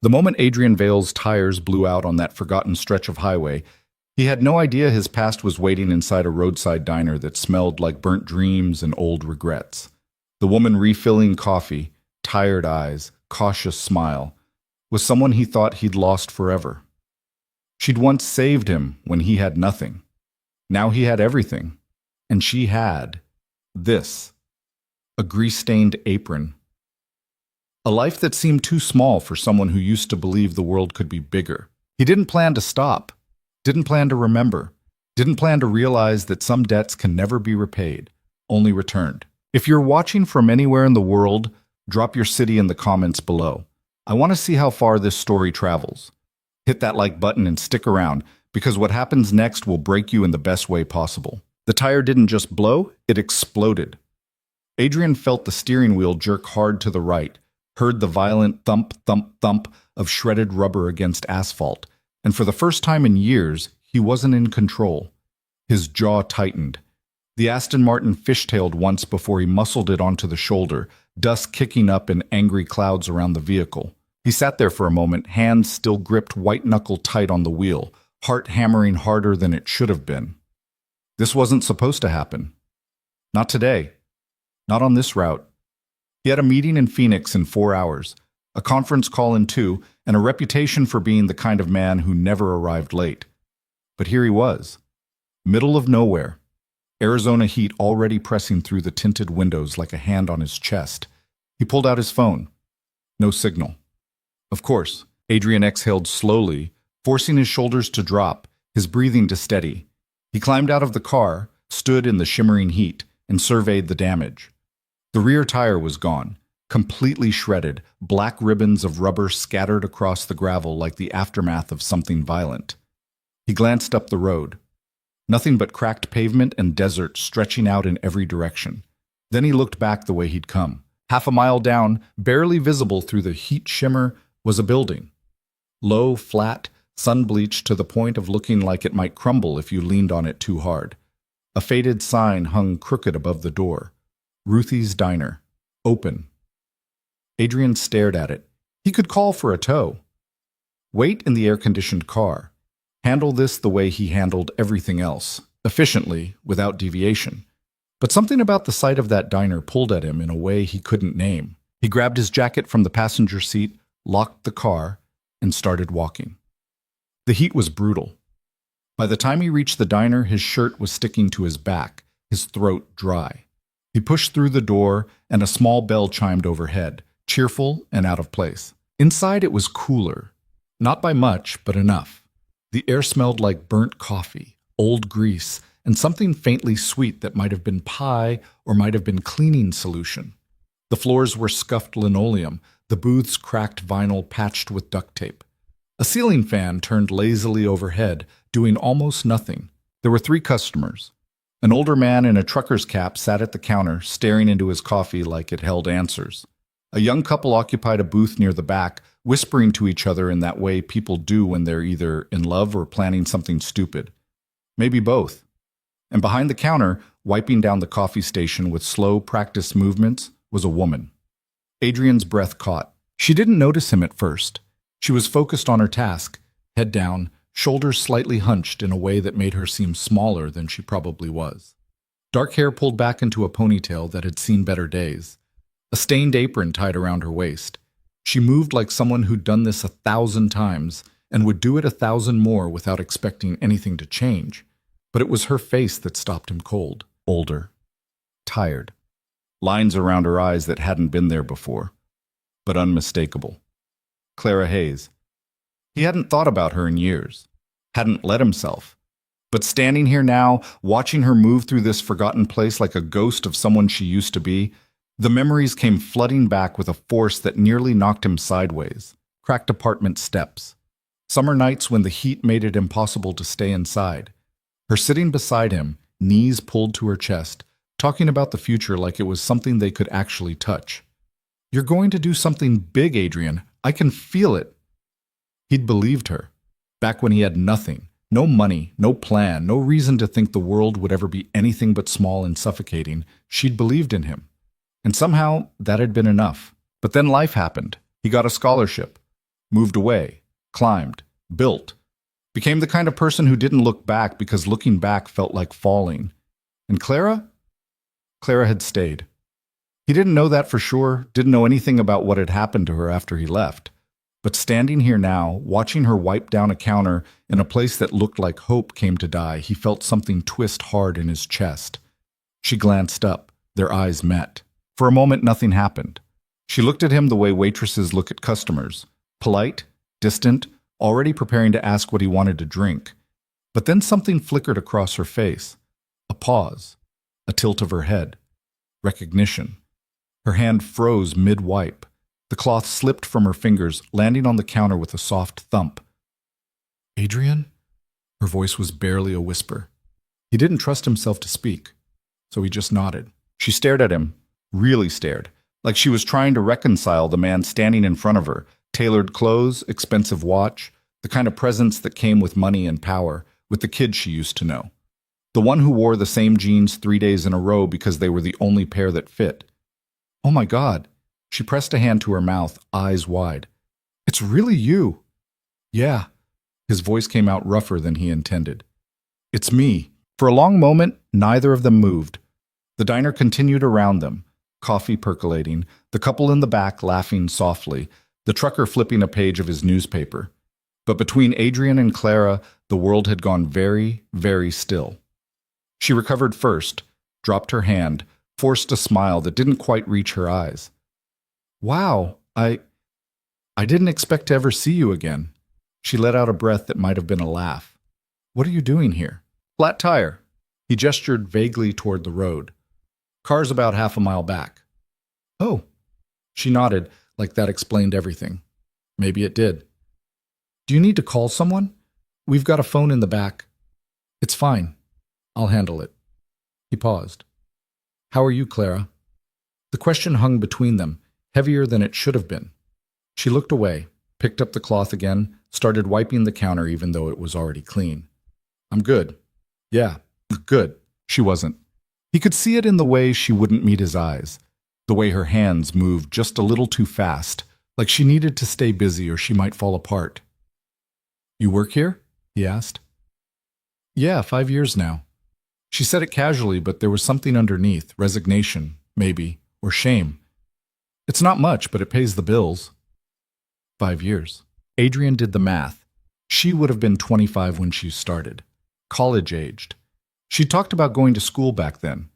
The moment Adrian Vale's tires blew out on that forgotten stretch of highway, he had no idea his past was waiting inside a roadside diner that smelled like burnt dreams and old regrets. The woman refilling coffee, tired eyes, cautious smile, was someone he thought he'd lost forever. She'd once saved him when he had nothing. Now he had everything. And she had this, a grease-stained apron. A life that seemed too small for someone who used to believe the world could be bigger. He didn't plan to stop, didn't plan to remember, didn't plan to realize that some debts can never be repaid, only returned. If you're watching from anywhere in the world, drop your city in the comments below. I want to see how far this story travels. Hit that like button and stick around, because what happens next will break you in the best way possible. The tire didn't just blow, it exploded. Adrian felt the steering wheel jerk hard to the right, heard the violent thump, thump, thump of shredded rubber against asphalt, and for the first time in years, he wasn't in control. His jaw tightened. The Aston Martin fishtailed once before he muscled it onto the shoulder, dust kicking up in angry clouds around the vehicle. He sat there for a moment, hands still gripped white-knuckle tight on the wheel, heart hammering harder than it should have been. This wasn't supposed to happen. Not today. Not on this route. He had a meeting in Phoenix in 4 hours, a conference call in 2, and a reputation for being the kind of man who never arrived late. But here he was, middle of nowhere, Arizona heat already pressing through the tinted windows like a hand on his chest. He pulled out his phone. No signal. Of course, Adrian exhaled slowly, forcing his shoulders to drop, his breathing to steady. He climbed out of the car, stood in the shimmering heat, and surveyed the damage. The rear tire was gone, completely shredded, black ribbons of rubber scattered across the gravel like the aftermath of something violent. He glanced up the road. Nothing but cracked pavement and desert stretching out in every direction. Then he looked back the way he'd come. Half a mile down, barely visible through the heat shimmer, was a building. Low, flat, sun-bleached to the point of looking like it might crumble if you leaned on it too hard. A faded sign hung crooked above the door. Ruthie's Diner. Open. Adrian stared at it. He could call for a tow. Wait in the air-conditioned car. Handle this the way he handled everything else, efficiently, without deviation. But something about the sight of that diner pulled at him in a way he couldn't name. He grabbed his jacket from the passenger seat, locked the car, and started walking. The heat was brutal. By the time he reached the diner, his shirt was sticking to his back, his throat dry. He pushed through the door, and a small bell chimed overhead, cheerful and out of place. Inside it was cooler. Not by much, but enough. The air smelled like burnt coffee, old grease, and something faintly sweet that might have been pie or might have been cleaning solution. The floors were scuffed linoleum, the booths cracked vinyl patched with duct tape. A ceiling fan turned lazily overhead, doing almost nothing. There were 3 customers. An older man in a trucker's cap sat at the counter, staring into his coffee like it held answers. A young couple occupied a booth near the back, whispering to each other in that way people do when they're either in love or planning something stupid. Maybe both. And behind the counter, wiping down the coffee station with slow, practiced movements, was a woman. Adrian's breath caught. She didn't notice him at first. She was focused on her task, head down, shoulders slightly hunched in a way that made her seem smaller than she probably was. Dark hair pulled back into a ponytail that had seen better days. A stained apron tied around her waist. She moved like someone who'd done this 1,000 times and would do it 1,000 more without expecting anything to change. But it was her face that stopped him cold. Older. Tired. Lines around her eyes that hadn't been there before, but unmistakable. Clara Hayes. He hadn't thought about her in years. Hadn't let himself. But standing here now, watching her move through this forgotten place like a ghost of someone she used to be, the memories came flooding back with a force that nearly knocked him sideways. Cracked apartment steps. Summer nights when the heat made it impossible to stay inside. Her sitting beside him, knees pulled to her chest, talking about the future like it was something they could actually touch. "You're going to do something big, Adrian. I can feel it." He'd believed her. Back when he had nothing. No money, no plan, no reason to think the world would ever be anything but small and suffocating, she'd believed in him. And somehow, that had been enough. But then life happened. He got a scholarship. moved away, climbed, built, became the kind of person who didn't look back because looking back felt like falling. And Clara? Clara had stayed. He didn't know that for sure, didn't know anything about what had happened to her after he left. But standing here now, watching her wipe down a counter in a place that looked like hope came to die, he felt something twist hard in his chest. She glanced up. Their eyes met. For a moment, nothing happened. She looked at him the way waitresses look at customers, polite, distant, already preparing to ask what he wanted to drink. But then something flickered across her face. A pause, a tilt of her head. Recognition. Her hand froze mid-wipe. The cloth slipped from her fingers, landing on the counter with a soft thump. "Adrian?" Her voice was barely a whisper. He didn't trust himself to speak, so he just nodded. She stared at him, really stared, like she was trying to reconcile the man standing in front of her. Tailored clothes, expensive watch, the kind of presence that came with money and power, with the kid she used to know. The one who wore the same jeans 3 days in a row because they were the only pair that fit. "Oh my God." She pressed a hand to her mouth, eyes wide. "It's really you." "Yeah." His voice came out rougher than he intended. "It's me." For a long moment, neither of them moved. The diner continued around them, coffee percolating, the couple in the back laughing softly, the trucker flipping a page of his newspaper. But between Adrian and Clara, the world had gone very, very still. She recovered first, dropped her hand, forced a smile that didn't quite reach her eyes. "Wow, I didn't expect to ever see you again." She let out a breath that might have been a laugh. "What are you doing here?" "Flat tire." He gestured vaguely toward the road. "Car's about half a mile back." "Oh." She nodded, like that explained everything. Maybe it did. "Do you need to call someone? We've got a phone in the back." "It's fine. I'll handle it." He paused. "How are you, Clara?" The question hung between them, heavier than it should have been. She looked away, picked up the cloth again, started wiping the counter even though it was already clean. "I'm good." "Yeah, good." She wasn't. He could see it in the way she wouldn't meet his eyes, the way her hands moved just a little too fast, like she needed to stay busy or she might fall apart. "You work here?" he asked. "Yeah, 5 years now." She said it casually, but there was something underneath, resignation, maybe, or shame. "It's not much, but it pays the bills." 5 years. Adrian did the math. She would have been 25 when she started. College-aged. She talked about going to school back then.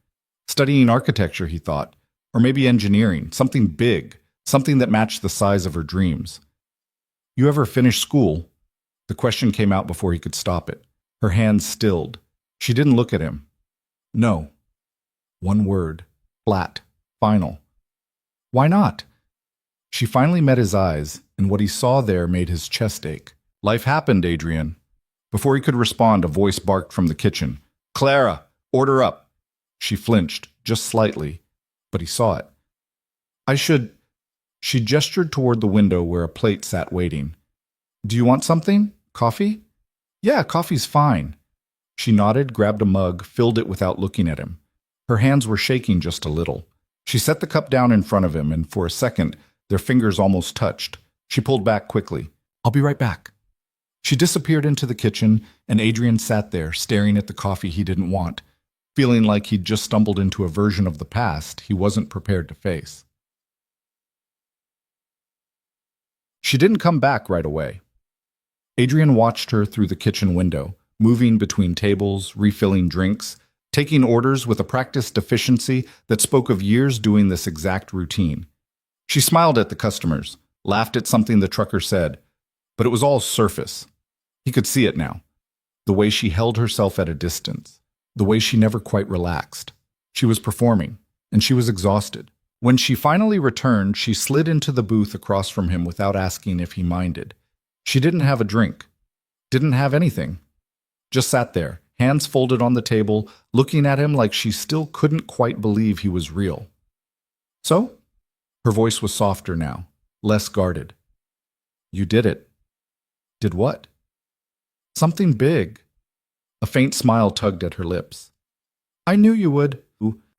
Studying architecture, he thought. Or maybe engineering, something big, something that matched the size of her dreams. "You ever finish school?" The question came out before he could stop it. Her hands stilled. She didn't look at him. "No." One word. Flat. Final. "Why not?" She finally met his eyes, and what he saw there made his chest ache. "Life happened, Adrian." Before he could respond, a voice barked from the kitchen. "Clara, order up." She flinched, just slightly, but he saw it. "I should—" She gestured toward the window where a plate sat waiting. "Do you want something? Coffee?" "Yeah, coffee's fine." She nodded, grabbed a mug, filled it without looking at him. Her hands were shaking just a little. She set the cup down in front of him, and for a second, their fingers almost touched. She pulled back quickly. "I'll be right back." She disappeared into the kitchen, and Adrian sat there, staring at the coffee he didn't want, feeling like he'd just stumbled into a version of the past he wasn't prepared to face. She didn't come back right away. Adrian watched her through the kitchen window, moving between tables, refilling drinks, taking orders with a practiced efficiency that spoke of years doing this exact routine. She smiled at the customers, laughed at something the trucker said, but it was all surface. He could see it now. The way she held herself at a distance, the way she never quite relaxed. She was performing, and she was exhausted. When she finally returned, she slid into the booth across from him without asking if he minded. She didn't have a drink, didn't have anything. Just sat there, hands folded on the table, looking at him like she still couldn't quite believe he was real. "So?" Her voice was softer now, less guarded. "You did it." "Did what?" "Something big." A faint smile tugged at her lips. "I knew you would."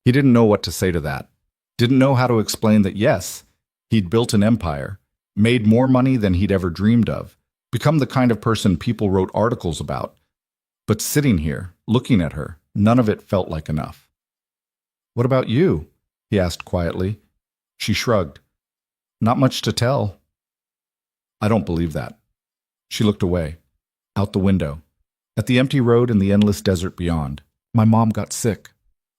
He didn't know what to say to that. Didn't know how to explain that yes, he'd built an empire. made more money than he'd ever dreamed of, become the kind of person people wrote articles about. But sitting here, looking at her, none of it felt like enough. "What about you?" he asked quietly. She shrugged. "Not much to tell." "I don't believe that." She looked away, out the window, at the empty road and the endless desert beyond. "My mom got sick."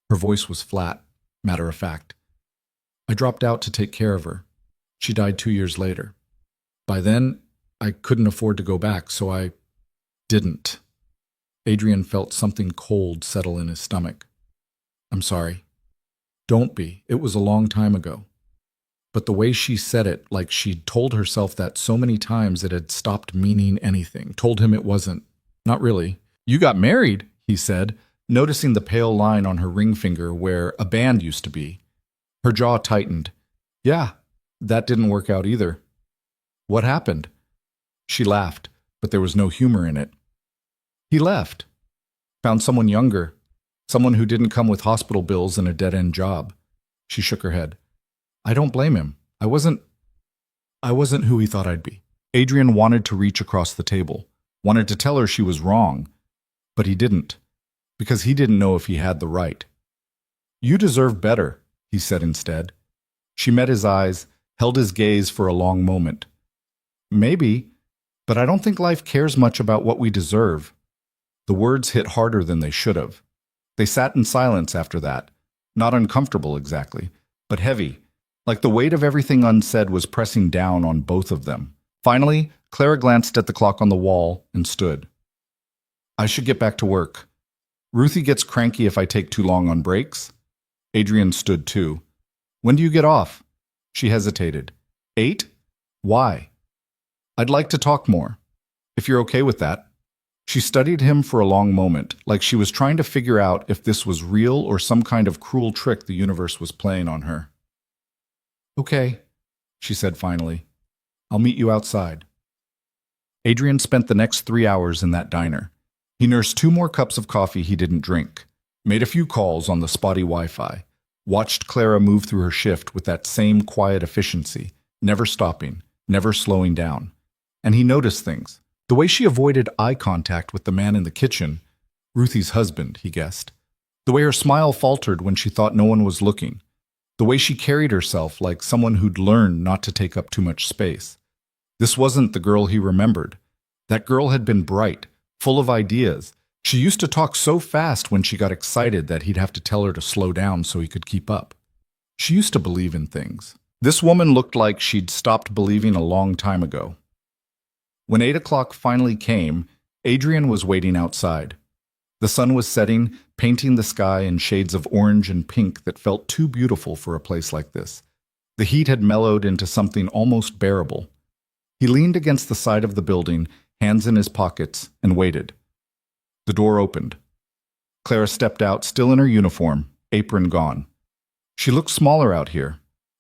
Her voice was flat, matter of fact. "I dropped out to take care of her. She died 2 years later. By then, I couldn't afford to go back, so I didn't." Adrian felt something cold settle in his stomach. "I'm sorry." "Don't be. It was a long time ago." But the way she said it, like she'd told herself that so many times it had stopped meaning anything, told him it wasn't. "Not really." "You got married," he said, noticing the pale line on her ring finger where a band used to be. Her jaw tightened. "Yeah, that didn't work out either." "What happened?" She laughed, but there was no humor in it. "He left. Found someone younger. Someone who didn't come with hospital bills and a dead-end job." She shook her head. "I don't blame him. I wasn't who he thought I'd be." Adrian wanted to reach across the table, wanted to tell her she was wrong, but he didn't, because he didn't know if he had the right. "You deserve better," he said instead. She met his eyes, held his gaze for a long moment. "Maybe, but I don't think life cares much about what we deserve." The words hit harder than they should have. They sat in silence after that, not uncomfortable exactly, but heavy, like the weight of everything unsaid was pressing down on both of them. Finally, Clara glanced at the clock on the wall and stood. "I should get back to work. Ruthie gets cranky if I take too long on breaks." Adrian stood too. "When do you get off?" She hesitated. 8? "Why?" "I'd like to talk more, if you're okay with that." She studied him for a long moment, like she was trying to figure out if this was real or some kind of cruel trick the universe was playing on her. "Okay," she said finally. "I'll meet you outside." Adrian spent the next 3 hours in that diner. He nursed 2 more cups of coffee he didn't drink, made a few calls on the spotty Wi-Fi, watched Clara move through her shift with that same quiet efficiency, never stopping, never slowing down. And he noticed things. The way she avoided eye contact with the man in the kitchen, Ruthie's husband, he guessed. The way her smile faltered when she thought no one was looking. The way she carried herself like someone who'd learned not to take up too much space. This wasn't the girl he remembered. That girl had been bright, full of ideas. She used to talk so fast when she got excited that he'd have to tell her to slow down so he could keep up. She used to believe in things. This woman looked like she'd stopped believing a long time ago. When 8 o'clock finally came, Adrian was waiting outside. The sun was setting, painting the sky in shades of orange and pink that felt too beautiful for a place like this. The heat had mellowed into something almost bearable. He leaned against the side of the building, hands in his pockets, and waited. The door opened. Clara stepped out, still in her uniform, apron gone. She looked smaller out here,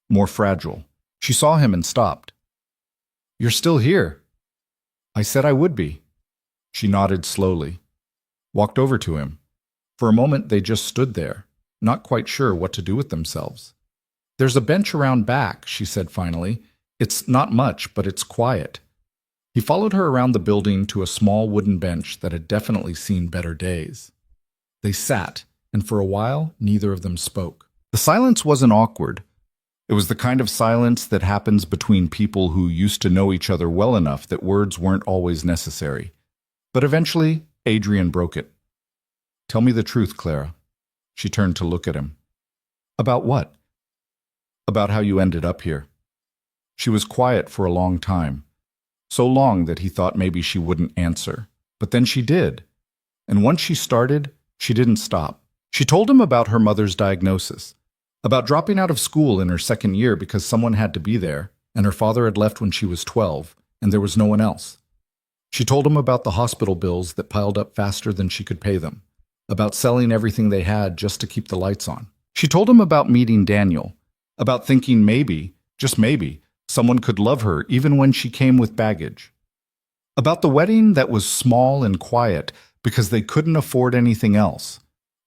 more fragile. She saw him and stopped. "You're still here." "I said I would be." She nodded slowly, walked over to him. For a moment they just stood there, not quite sure what to do with themselves. "There's a bench around back," she said finally. "It's not much, but it's quiet." He followed her around the building to a small wooden bench that had definitely seen better days. They sat, and for a while neither of them spoke. The silence wasn't awkward. It was the kind of silence that happens between people who used to know each other well enough that words weren't always necessary. But eventually, Adrian broke it. "Tell me the truth, Clara." She turned to look at him. "About what?" "About how you ended up here." She was quiet for a long time, so long that he thought maybe she wouldn't answer. But then she did. And once she started, she didn't stop. She told him about her mother's diagnosis, about dropping out of school in her second year because someone had to be there, and her father had left when she was 12, and there was no one else. She told him about the hospital bills that piled up faster than she could pay them, about selling everything they had just to keep the lights on. She told him about meeting Daniel, about thinking maybe, just maybe, someone could love her even when she came with baggage. About the wedding that was small and quiet because they couldn't afford anything else.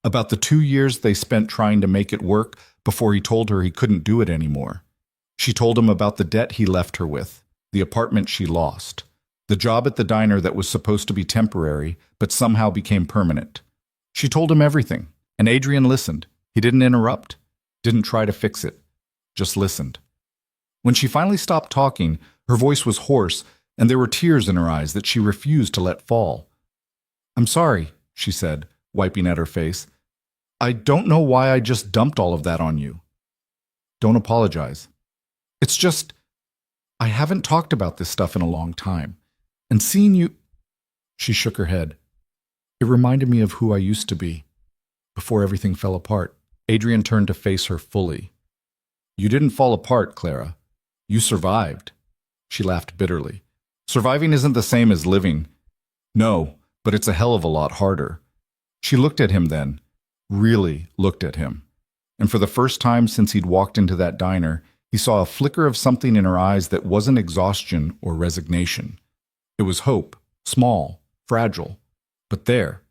About the 2 years they spent trying to make it work before he told her he couldn't do it anymore. She told him about the debt he left her with, the apartment she lost, the job at the diner that was supposed to be temporary but somehow became permanent. She told him everything, and Adrian listened. He didn't interrupt, didn't try to fix it, just listened. When she finally stopped talking, her voice was hoarse, and there were tears in her eyes that she refused to let fall. "I'm sorry," she said, wiping at her face. "I don't know why I just dumped all of that on you." "Don't apologize. It's just, I haven't talked about this stuff in a long time. And seeing you—" She shook her head. "It reminded me of who I used to be, before everything fell apart." Adrian turned to face her fully. "You didn't fall apart, Clara. You survived." She laughed bitterly. "Surviving isn't the same as living." "No, but it's a hell of a lot harder." She looked at him then, really looked at him. And for the first time since he'd walked into that diner, he saw a flicker of something in her eyes that wasn't exhaustion or resignation. It was hope, small, fragile, but there.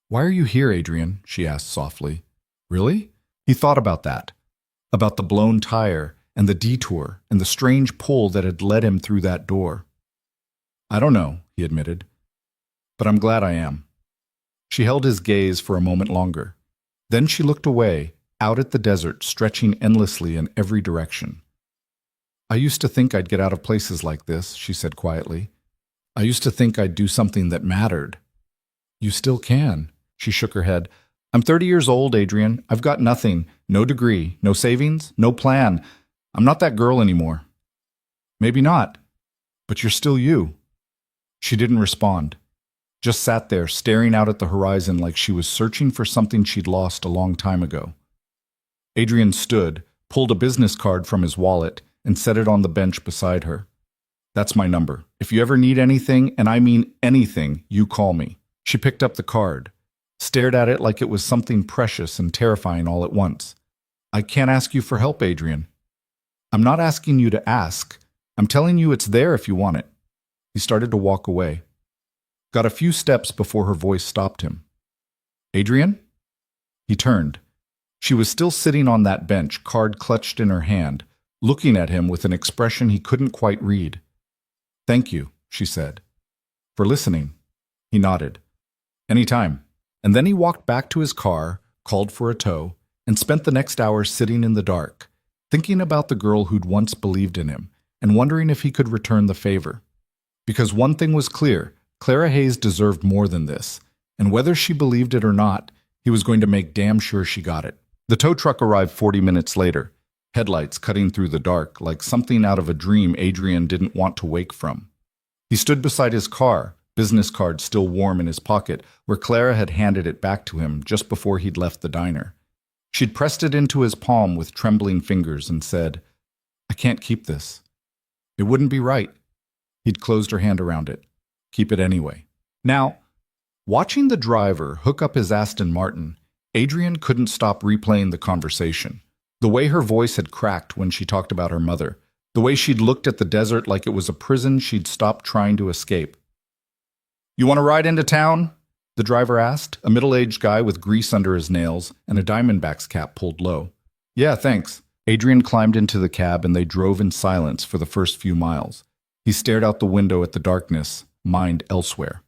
"Why are you here, Adrian?" she asked softly. "Really?" He thought about that, about the blown tire and the detour and the strange pull that had led him through that door. "I don't know," he admitted, "but I'm glad I am." She held his gaze for a moment longer. Then she looked away, out at the desert stretching endlessly in every direction. "I used to think I'd get out of places like this," she said quietly. "I used to think I'd do something that mattered." "You still can." She shook her head. "I'm 30 years old, Adrian. I've got nothing. No degree, no savings, no plan. I'm not that girl anymore." "Maybe not, but you're still you." She didn't respond, just sat there staring out at the horizon like she was searching for something she'd lost a long time ago. Adrian stood, pulled a business card from his wallet, and set it on the bench beside her. "That's my number. If you ever need anything, and I mean anything, you call me." She picked up the card, stared at it like it was something precious and terrifying all at once. "I can't ask you for help, Adrian." "I'm not asking you to ask. I'm telling you it's there if you want it." He started to walk away. Got a few steps before her voice stopped him. "Adrian?" He turned. She was still sitting on that bench, card clutched in her hand, looking at him with an expression he couldn't quite read. "Thank you," she said. "For listening." He nodded. "Anytime." And then he walked back to his car, called for a tow, and spent the next hour sitting in the dark, thinking about the girl who'd once believed in him, and wondering if he could return the favor. Because one thing was clear, Clara Hayes deserved more than this, and whether she believed it or not, he was going to make damn sure she got it. The tow truck arrived 40 minutes later, headlights cutting through the dark like something out of a dream Adrian didn't want to wake from. He stood beside his car, business card still warm in his pocket, where Clara had handed it back to him just before he'd left the diner. She'd pressed it into his palm with trembling fingers and said, "I can't keep this. It wouldn't be right." He'd closed her hand around it. "Keep it anyway." Now, watching the driver hook up his Aston Martin, Adrian couldn't stop replaying the conversation. The way her voice had cracked when she talked about her mother. The way she'd looked at the desert like it was a prison she'd stopped trying to escape. "You want to ride into town?" the driver asked, a middle-aged guy with grease under his nails and a Diamondbacks cap pulled low. "Yeah, thanks." Adrian climbed into the cab and they drove in silence for the first few miles. He stared out the window at the darkness, mind elsewhere.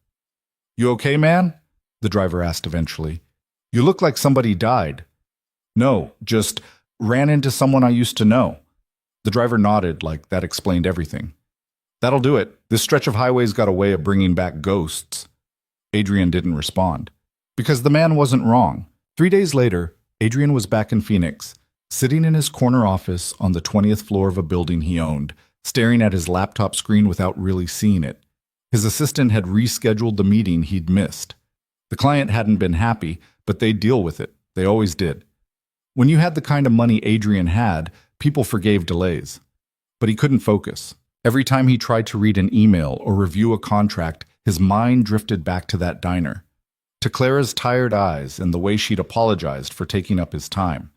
"You okay, man?" the driver asked eventually. "You look like somebody died." "No, just ran into someone I used to know." The driver nodded like that explained everything. "That'll do it. This stretch of highway's got a way of bringing back ghosts." Adrian didn't respond. Because the man wasn't wrong. 3 days later, Adrian was back in Phoenix, sitting in his corner office on the 20th floor of a building he owned, staring at his laptop screen without really seeing it. His assistant had rescheduled the meeting he'd missed. The client hadn't been happy, but they'd deal with it. They always did. When you had the kind of money Adrian had, people forgave delays. But he couldn't focus. Every time he tried to read an email or review a contract, his mind drifted back to that diner, to Clara's tired eyes and the way she'd apologized for taking up his time.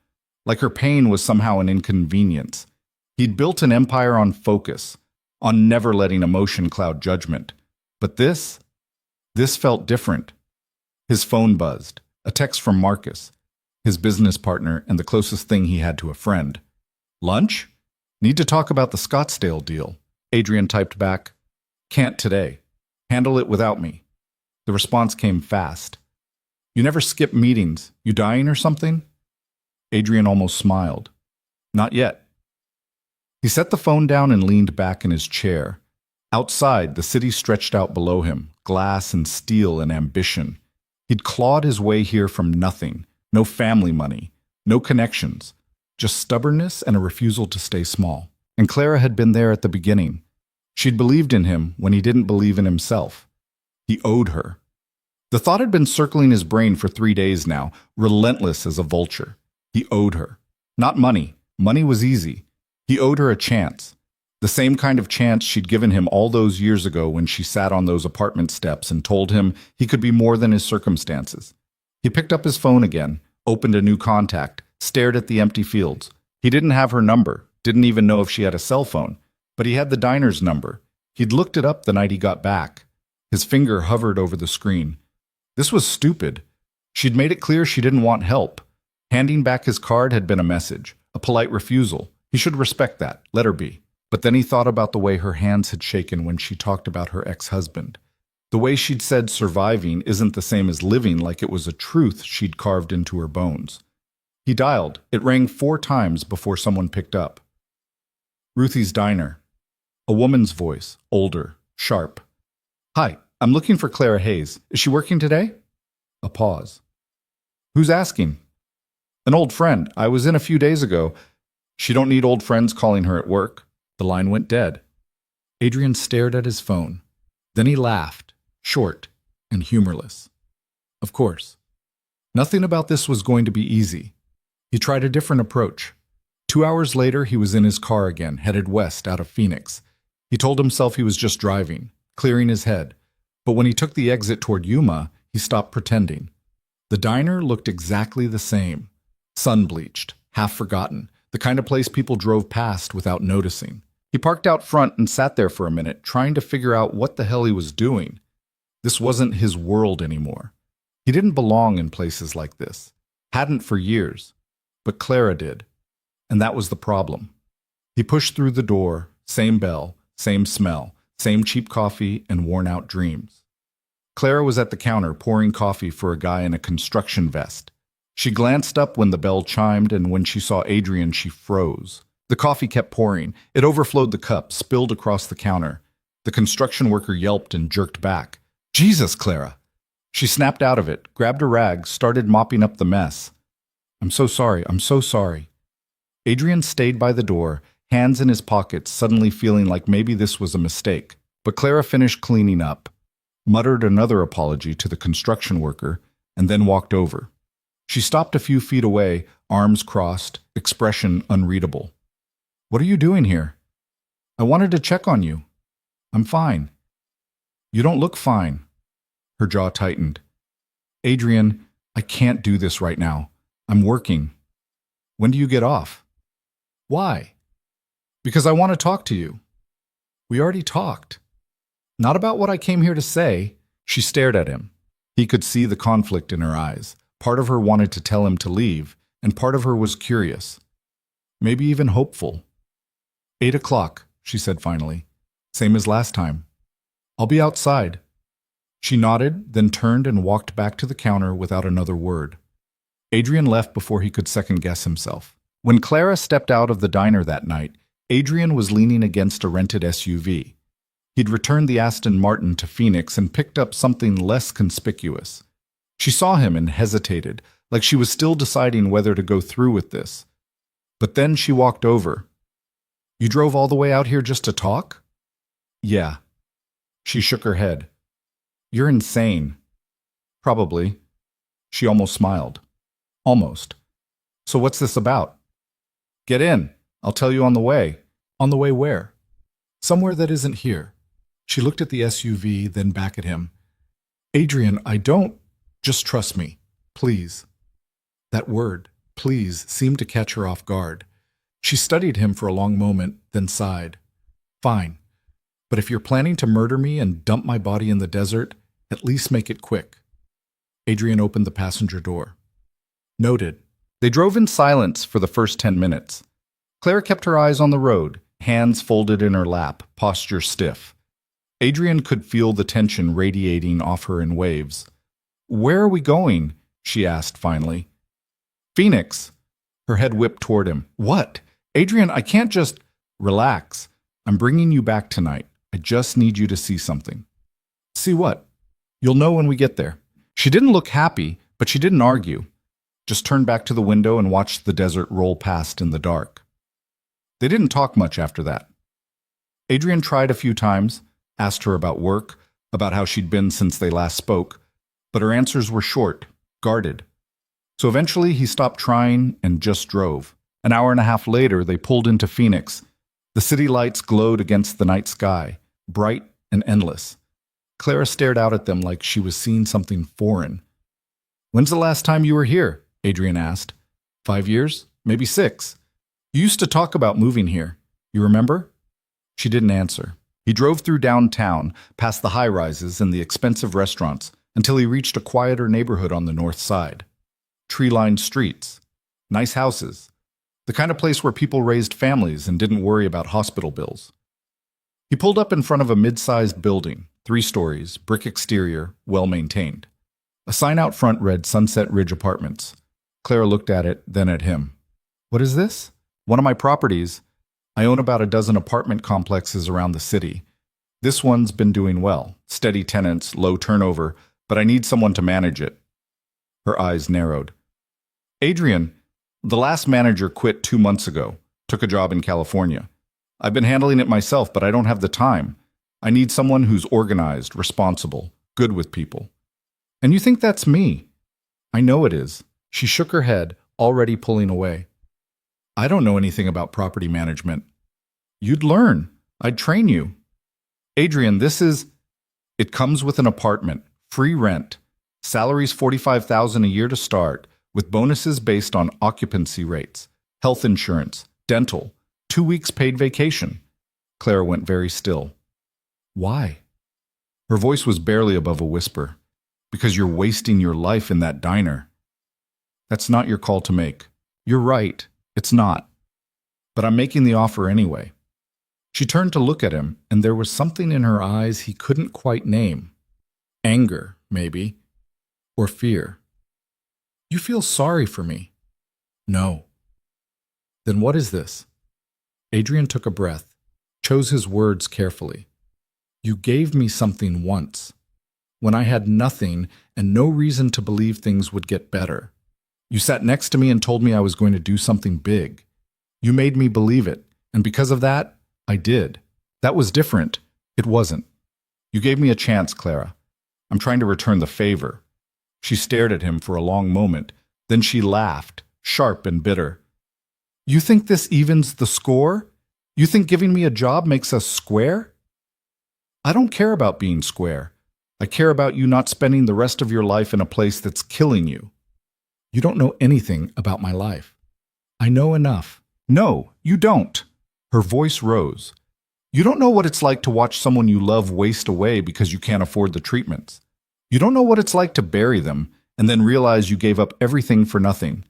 Like her pain was somehow an inconvenience. He'd built an empire on focus, on never letting emotion cloud judgment. But this felt different. His phone buzzed, a text from Marcus, his business partner and the closest thing he had to a friend. "Lunch? Need to talk about the Scottsdale deal." Adrian typed back. Can't today. Handle it without me. The response came fast. You never skip meetings. You dying or something? Adrian almost smiled. Not yet. He set the phone down and leaned back in his chair. Outside, the city stretched out below him, glass and steel and ambition. He'd clawed his way here from nothing. No family money. No connections. Just stubbornness and a refusal to stay small. And Clara had been there at the beginning. She'd believed in him when he didn't believe in himself. He owed her. The thought had been circling his brain for 3 days now, relentless as a vulture. He owed her. Not money. Money was easy. He owed her a chance. The same kind of chance she'd given him all those years ago when she sat on those apartment steps and told him he could be more than his circumstances. He picked up his phone again, opened a new contact, stared at the empty fields. He didn't have her number, didn't even know if she had a cell phone, but he had the diner's number. He'd looked it up the night he got back. His finger hovered over the screen. This was stupid. She'd made it clear she didn't want help. Handing back his card had been a message, a polite refusal. He should respect that, let her be. But then he thought about the way her hands had shaken when she talked about her ex-husband. The way she'd said surviving isn't the same as living, like it was a truth she'd carved into her bones. He dialed. It rang 4 times before someone picked up. Ruthie's Diner. A woman's voice, older, sharp. Hi, I'm looking for Clara Hayes. Is she working today? A pause. Who's asking? An old friend. I was in a few days ago. She don't need old friends calling her at work. The line went dead. Adrian stared at his phone. Then he laughed, short and humorless. Of course. Nothing about this was going to be easy. He tried a different approach. 2 hours later, he was in his car again, headed west out of Phoenix. He told himself he was just driving, clearing his head. But when he took the exit toward Yuma, he stopped pretending. The diner looked exactly the same. Sun-bleached, half-forgotten, the kind of place people drove past without noticing. He parked out front and sat there for a minute, trying to figure out what the hell he was doing. This wasn't his world anymore. He didn't belong in places like this. Hadn't for years. But Clara did. And that was the problem. He pushed through the door, same bell, same smell, same cheap coffee and worn-out dreams. Clara was at the counter pouring coffee for a guy in a construction vest. She glanced up when the bell chimed, and when she saw Adrian, she froze. The coffee kept pouring. It overflowed the cup, spilled across the counter. The construction worker yelped and jerked back. Jesus, Clara! She snapped out of it, grabbed a rag, started mopping up the mess. I'm so sorry. Adrian stayed by the door, hands in his pockets, suddenly feeling like maybe this was a mistake. But Clara finished cleaning up, muttered another apology to the construction worker, and then walked over. She stopped a few feet away, arms crossed, expression unreadable. What are you doing here? I wanted to check on you. I'm fine. You don't look fine. Her jaw tightened. Adrian, I can't do this right now. I'm working. When do you get off? Why? Because I want to talk to you. We already talked. Not about what I came here to say. She stared at him. He could see the conflict in her eyes. Part of her wanted to tell him to leave, and part of her was curious. Maybe even hopeful. 8 o'clock, she said finally. Same as last time. I'll be outside. She nodded, then turned and walked back to the counter without another word. Adrian left before he could second-guess himself. When Clara stepped out of the diner that night, Adrian was leaning against a rented SUV. He'd returned the Aston Martin to Phoenix and picked up something less conspicuous. She saw him and hesitated, like she was still deciding whether to go through with this. But then she walked over. You drove all the way out here just to talk? Yeah. She shook her head. You're insane. Probably. She almost smiled. Almost. So what's this about? Get in. I'll tell you on the way. On the way where? Somewhere that isn't here. She looked at the SUV, then back at him. Adrian, I don't... Just trust me. Please. That word, please, seemed to catch her off guard. She studied him for a long moment, then sighed. Fine. But if you're planning to murder me and dump my body in the desert, at least make it quick. Adrian opened the passenger door. Noted. They drove in silence for the first 10 minutes. Claire kept her eyes on the road, hands folded in her lap, posture stiff. Adrian could feel the tension radiating off her in waves. "Where are we going?" she asked finally. "Phoenix." Her head whipped toward him. "What? Adrian, I can't just—" "Relax. I'm bringing you back tonight. I just need you to see something." "See what?" "You'll know when we get there." She didn't look happy, but she didn't argue. Just turned back to the window and watched the desert roll past in the dark. They didn't talk much after that. Adrian tried a few times, asked her about work, about how she'd been since they last spoke, but her answers were short, guarded. So eventually he stopped trying and just drove. An hour and a half later, they pulled into Phoenix. The city lights glowed against the night sky, bright and endless. Clara stared out at them like she was seeing something foreign. "When's the last time you were here?" Adrian asked. 5 years? Maybe 6. You used to talk about moving here. You remember? She didn't answer. He drove through downtown, past the high-rises and the expensive restaurants, until he reached a quieter neighborhood on the north side. Tree-lined streets. Nice houses. The kind of place where people raised families and didn't worry about hospital bills. He pulled up in front of a mid-sized building, 3 stories, brick exterior, well-maintained. A sign out front read Sunset Ridge Apartments. Clara looked at it, then at him. "What is this?" "One of my properties. I own about a dozen apartment complexes around the city. This one's been doing well. Steady tenants, low turnover, but I need someone to manage it." Her eyes narrowed. "Adrian, the last manager quit 2 months ago. Took a job in California. I've been handling it myself, but I don't have the time. I need someone who's organized, responsible, good with people." "And you think that's me?" "I know it is." She shook her head, already pulling away. "I don't know anything about property management." "You'd learn. I'd train you." "Adrian, It comes with an apartment, free rent. Salary's $45,000 a year to start, with bonuses based on occupancy rates, health insurance, dental, 2 weeks paid vacation." Clara went very still. "Why?" Her voice was barely above a whisper. "Because you're wasting your life in that diner." "That's not your call to make." "You're right. It's not. But I'm making the offer anyway." She turned to look at him, and there was something in her eyes he couldn't quite name. Anger, maybe. Or fear. "You feel sorry for me?" "No." "Then what is this?" Adrian took a breath, chose his words carefully. "You gave me something once, when I had nothing and no reason to believe things would get better. You sat next to me and told me I was going to do something big. You made me believe it, and because of that, I did. That was different. It wasn't. You gave me a chance, Clara. I'm trying to return the favor." She stared at him for a long moment, then she laughed, sharp and bitter. "You think this evens the score? You think giving me a job makes us square?" "I don't care about being square. I care about you not spending the rest of your life in a place that's killing you." "You don't know anything about my life." "I know enough." "No, you don't." Her voice rose. "You don't know what it's like to watch someone you love waste away because you can't afford the treatments. You don't know what it's like to bury them and then realize you gave up everything for nothing.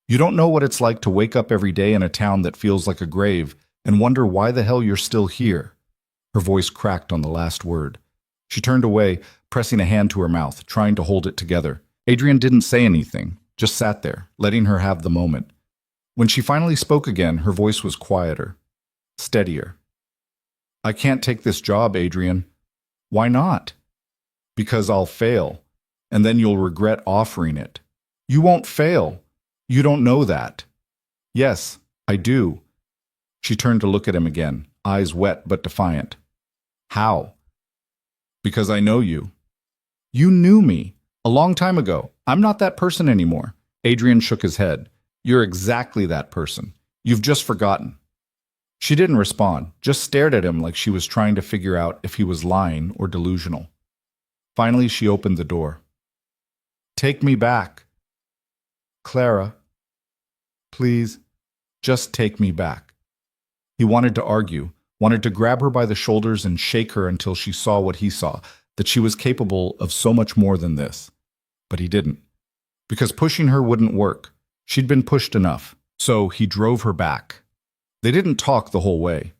You don't know what it's like to wake up every day in a town that feels like a grave and wonder why the hell you're still here." Her voice cracked on the last word. She turned away, pressing a hand to her mouth, trying to hold it together. Adrian didn't say anything, just sat there, letting her have the moment. When she finally spoke again, her voice was quieter, steadier. "I can't take this job, Adrian." "Why not?" "Because I'll fail, and then you'll regret offering it." "You won't fail. You don't know that." "Yes, I do." She turned to look at him again, eyes wet but defiant. "How?" "Because I know you." "You knew me a long time ago. I'm not that person anymore." Adrian shook his head. "You're exactly that person. You've just forgotten." She didn't respond, just stared at him like she was trying to figure out if he was lying or delusional. Finally, she opened the door. "Take me back." "Clara, please, just take me back." He wanted to argue, wanted to grab her by the shoulders and shake her until she saw what he saw, that she was capable of so much more than this. But he didn't. Because pushing her wouldn't work. She'd been pushed enough. So he drove her back. They didn't talk the whole way.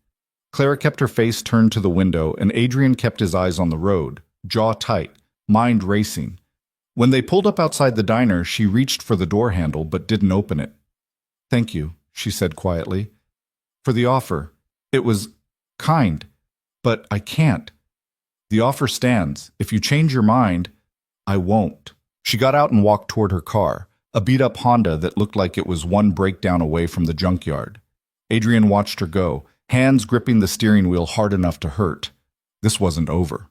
Clara kept her face turned to the window, and Adrian kept his eyes on the road, jaw tight, mind racing. When they pulled up outside the diner, she reached for the door handle but didn't open it. "Thank you," she said quietly, "for the offer. It was kind, but I can't. The offer stands. If you change your mind, I won't." She got out and walked toward her car, a beat-up Honda that looked like it was one breakdown away from the junkyard. Adrian watched her go, hands gripping the steering wheel hard enough to hurt. This wasn't over.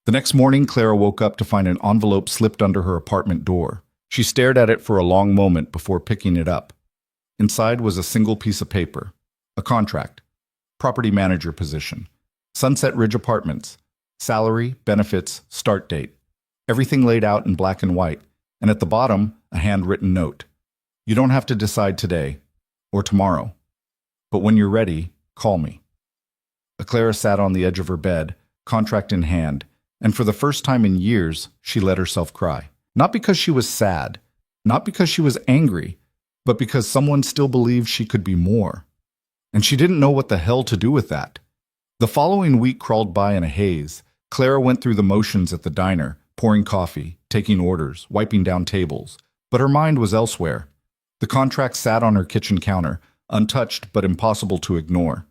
The next morning, Clara woke up to find an envelope slipped under her apartment door. She stared at it for a long moment before picking it up. Inside was a single piece of paper. A contract. Property manager position. Sunset Ridge Apartments. Salary, benefits, start date. Everything laid out in black and white, and at the bottom, a handwritten note. "You don't have to decide today, or tomorrow. But when you're ready, call me." Clara sat on the edge of her bed, contract in hand, and for the first time in years, she let herself cry. Not because she was sad, not because she was angry, but because someone still believed she could be more. And she didn't know what the hell to do with that. The following week crawled by in a haze. Clara went through the motions at the diner, pouring coffee, taking orders, wiping down tables, but her mind was elsewhere. The contract sat on her kitchen counter, untouched but impossible to ignore.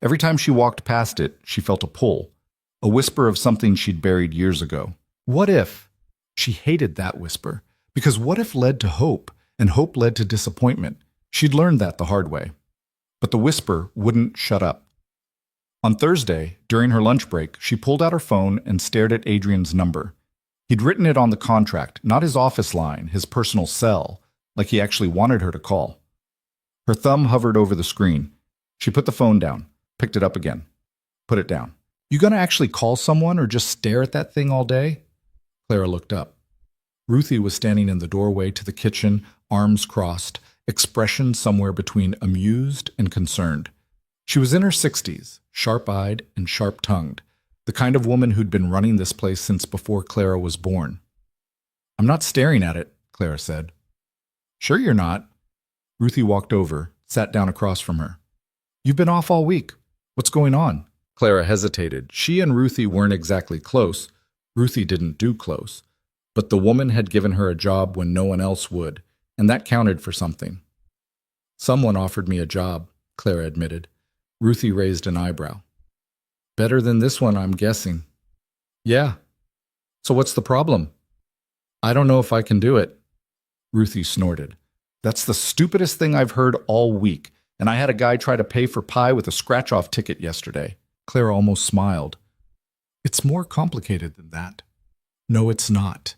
Every time she walked past it, she felt a pull, a whisper of something she'd buried years ago. What if? She hated that whisper, because what if led to hope, and hope led to disappointment. She'd learned that the hard way. But the whisper wouldn't shut up. On Thursday, during her lunch break, she pulled out her phone and stared at Adrian's number. He'd written it on the contract, not his office line, his personal cell, like he actually wanted her to call. Her thumb hovered over the screen. She put the phone down, picked it up again, put it down. "You gonna actually call someone or just stare at that thing all day?" Clara looked up. Ruthie was standing in the doorway to the kitchen, arms crossed, expression somewhere between amused and concerned. She was in her 60s, sharp-eyed and sharp-tongued, the kind of woman who'd been running this place since before Clara was born. "I'm not staring at it," Clara said. "Sure you're not." Ruthie walked over, sat down across from her. "You've been off all week. What's going on?" Clara hesitated. She and Ruthie weren't exactly close. Ruthie didn't do close. But the woman had given her a job when no one else would, and that counted for something. "Someone offered me a job," Clara admitted. Ruthie raised an eyebrow. "Better than this one, I'm guessing." "Yeah. So what's the problem?" "I don't know if I can do it." Ruthie snorted. "That's the stupidest thing I've heard all week, and I had a guy try to pay for pie with a scratch-off ticket yesterday." Clara almost smiled. "It's more complicated than that." "No, it's not.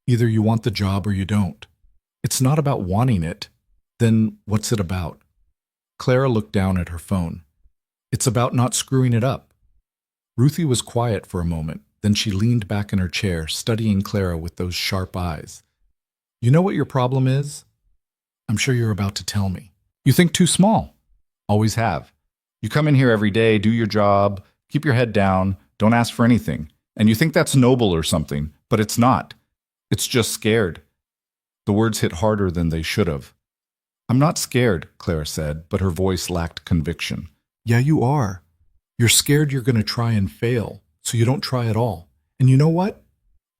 Either you want the job or you don't. It's not about wanting it. Then what's it about?" Clara looked down at her phone. "It's about not screwing it up." Ruthie was quiet for a moment, then she leaned back in her chair, studying Clara with those sharp eyes. "You know what your problem is? I'm sure you're about to tell me. You think too small. Always have. You come in here every day, do your job, keep your head down, don't ask for anything, and you think that's noble or something, but it's not. It's just scared." The words hit harder than they should have. "I'm not scared," Clara said, but her voice lacked conviction. "Yeah, you are. You're scared you're going to try and fail, so you don't try at all. And you know what?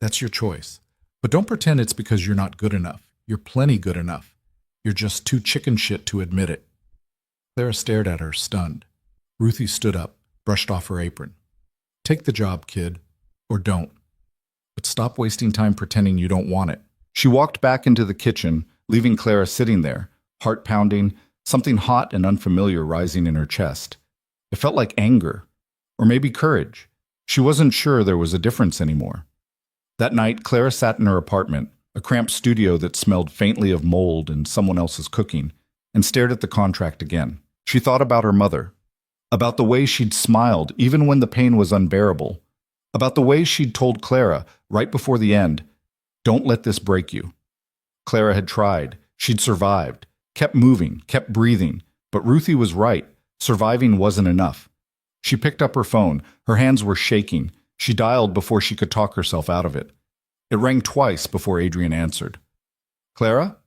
That's your choice. But don't pretend it's because you're not good enough. You're plenty good enough. You're just too chicken shit to admit it." Clara stared at her, stunned. Ruthie stood up, brushed off her apron. "Take the job, kid. Or don't. But stop wasting time pretending you don't want it." She walked back into the kitchen, leaving Clara sitting there, heart pounding, something hot and unfamiliar rising in her chest. It felt like anger, or maybe courage. She wasn't sure there was a difference anymore. That night, Clara sat in her apartment, a cramped studio that smelled faintly of mold and someone else's cooking, and stared at the contract again. She thought about her mother, about the way she'd smiled even when the pain was unbearable, about the way she'd told Clara, right before the end, "Don't let this break you." Clara had tried. She'd survived, kept moving, kept breathing. But Ruthie was right. Surviving wasn't enough. She picked up her phone. Her hands were shaking. She dialed before she could talk herself out of it. It rang twice before Adrian answered. "Clara?"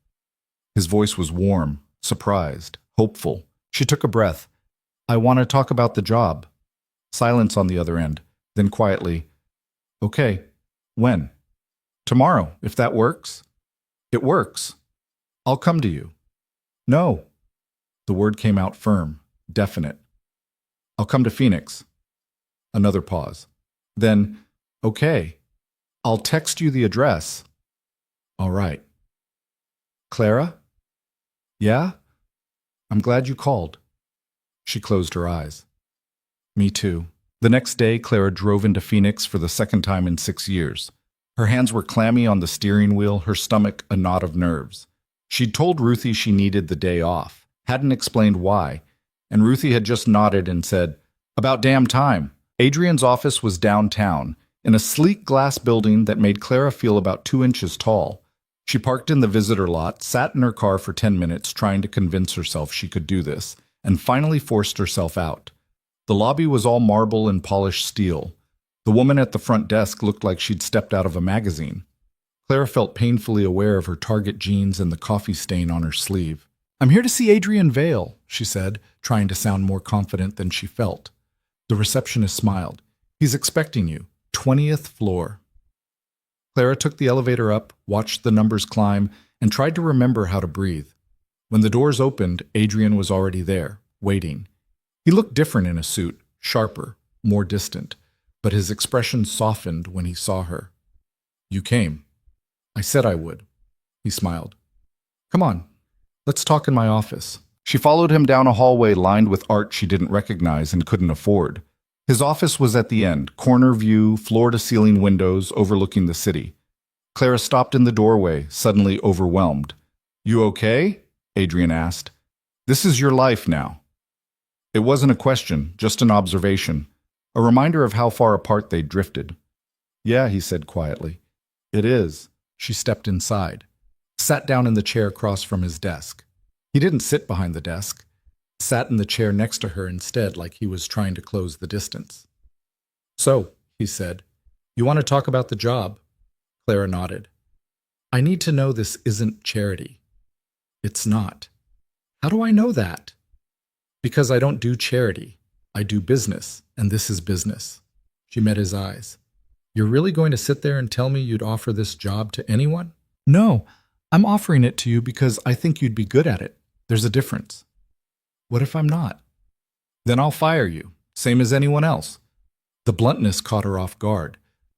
His voice was warm, surprised, hopeful. She took a breath. I want to talk about the job. Silence on the other end. Then quietly, okay, when? Tomorrow, if that works. It works. I'll come to you. No. The word came out firm, definite. I'll come to Phoenix. Another pause. Then, okay. I'll text you the address. All right. Clara? Yeah? I'm glad you called. She closed her eyes. Me too. The next day, Clara drove into Phoenix for the second time in 6 years. Her hands were clammy on the steering wheel, her stomach a knot of nerves. She'd told Ruthie she needed the day off, hadn't explained why, and Ruthie had just nodded and said, "About damn time." Adrian's office was downtown, in a sleek glass building that made Clara feel about 2 inches tall. She parked in the visitor lot, sat in her car for 10 minutes trying to convince herself she could do this, and finally forced herself out. The lobby was all marble and polished steel. The woman at the front desk looked like she'd stepped out of a magazine. Clara felt painfully aware of her Target jeans and the coffee stain on her sleeve. "I'm here to see Adrian Vale," she said, trying to sound more confident than she felt. The receptionist smiled. "He's expecting you. 20th floor." Clara took the elevator up, watched the numbers climb, and tried to remember how to breathe. When the doors opened, Adrian was already there, waiting. He looked different in a suit, sharper, more distant, but his expression softened when he saw her. "You came. I said I would." He smiled. "Come on, let's talk in my office." She followed him down a hallway lined with art she didn't recognize and couldn't afford. His office was at the end, corner view, floor-to-ceiling windows overlooking the city. Clara stopped in the doorway, suddenly overwhelmed. "You okay?" Adrian asked. "This is your life now." It wasn't a question, just an observation, a reminder of how far apart they'd drifted. "Yeah," he said quietly. "It is." She stepped inside, sat down in the chair across from his desk. He didn't sit behind the desk, sat in the chair next to her instead, like he was trying to close the distance. "So," he said, "you want to talk about the job?" Clara nodded. "I need to know this isn't charity." "It's not." "How do I know that?" "Because I don't do charity. I do business, and this is business." She met his eyes. "You're really going to sit there and tell me you'd offer this job to anyone?" "No, I'm offering it to you because I think you'd be good at it. There's a difference." "What if I'm not?" "Then I'll fire you, same as anyone else." The bluntness caught her off guard,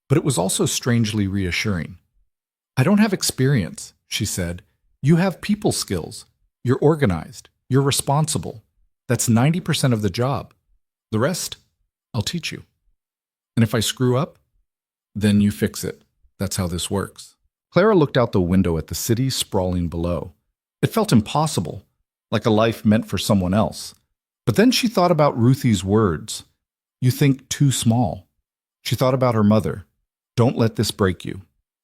but it was also strangely reassuring. "I don't have experience," she said. "You have people skills. You're organized. You're responsible. That's 90% of the job. The rest, I'll teach you. And if I screw up, then you fix it. That's how this works." Clara looked out the window at the city sprawling below. It felt impossible, like a life meant for someone else. But then she thought about Ruthie's words. "You think too small." She thought about her mother. "Don't let this break you."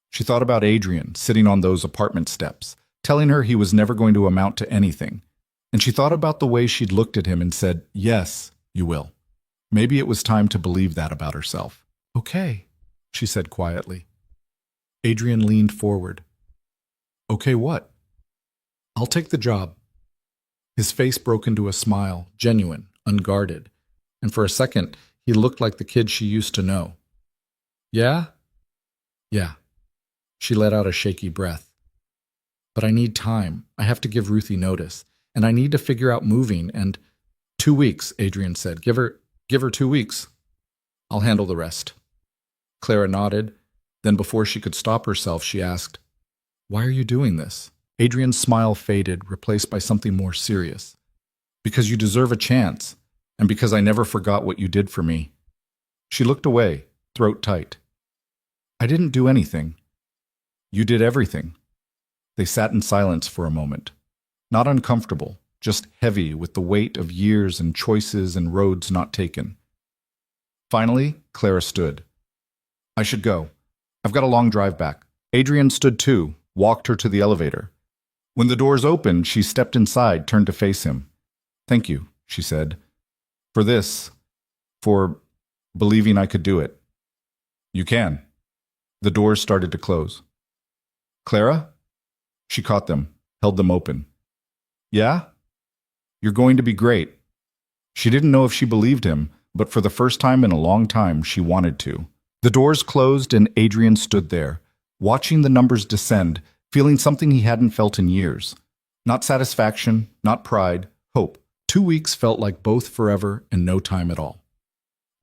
She thought about Adrian sitting on those apartment steps, telling her he was never going to amount to anything. And she thought about the way she'd looked at him and said, "Yes, you will." Maybe it was time to believe that about herself. "Okay," she said quietly. Adrian leaned forward. "Okay, what?" "I'll take the job." His face broke into a smile, genuine, unguarded, and for a second, he looked like the kid she used to know. "Yeah?" "Yeah." She let out a shaky breath. "But I need time. I have to give Ruthie notice, and I need to figure out moving, and—" "2 weeks," Adrian said. Give her 2 weeks. I'll handle the rest." Clara nodded. Then before she could stop herself, she asked, "Why are you doing this?" Adrian's smile faded, replaced by something more serious. "Because you deserve a chance, and because I never forgot what you did for me." She looked away, throat tight. "I didn't do anything." "You did everything." They sat in silence for a moment. Not uncomfortable, just heavy with the weight of years and choices and roads not taken. Finally, Clara stood. "I should go. I've got a long drive back." Adrian stood too, walked her to the elevator. When the doors opened, she stepped inside, turned to face him. "Thank you," she said, "for this, for believing I could do it." "You can." The doors started to close. "Clara?" She caught them, held them open. "Yeah? You're going to be great." She didn't know if she believed him, but for the first time in a long time, she wanted to. The doors closed and Adrian stood there, watching the numbers descend, feeling something he hadn't felt in years. Not satisfaction, not pride, hope. 2 weeks felt like both forever and no time at all.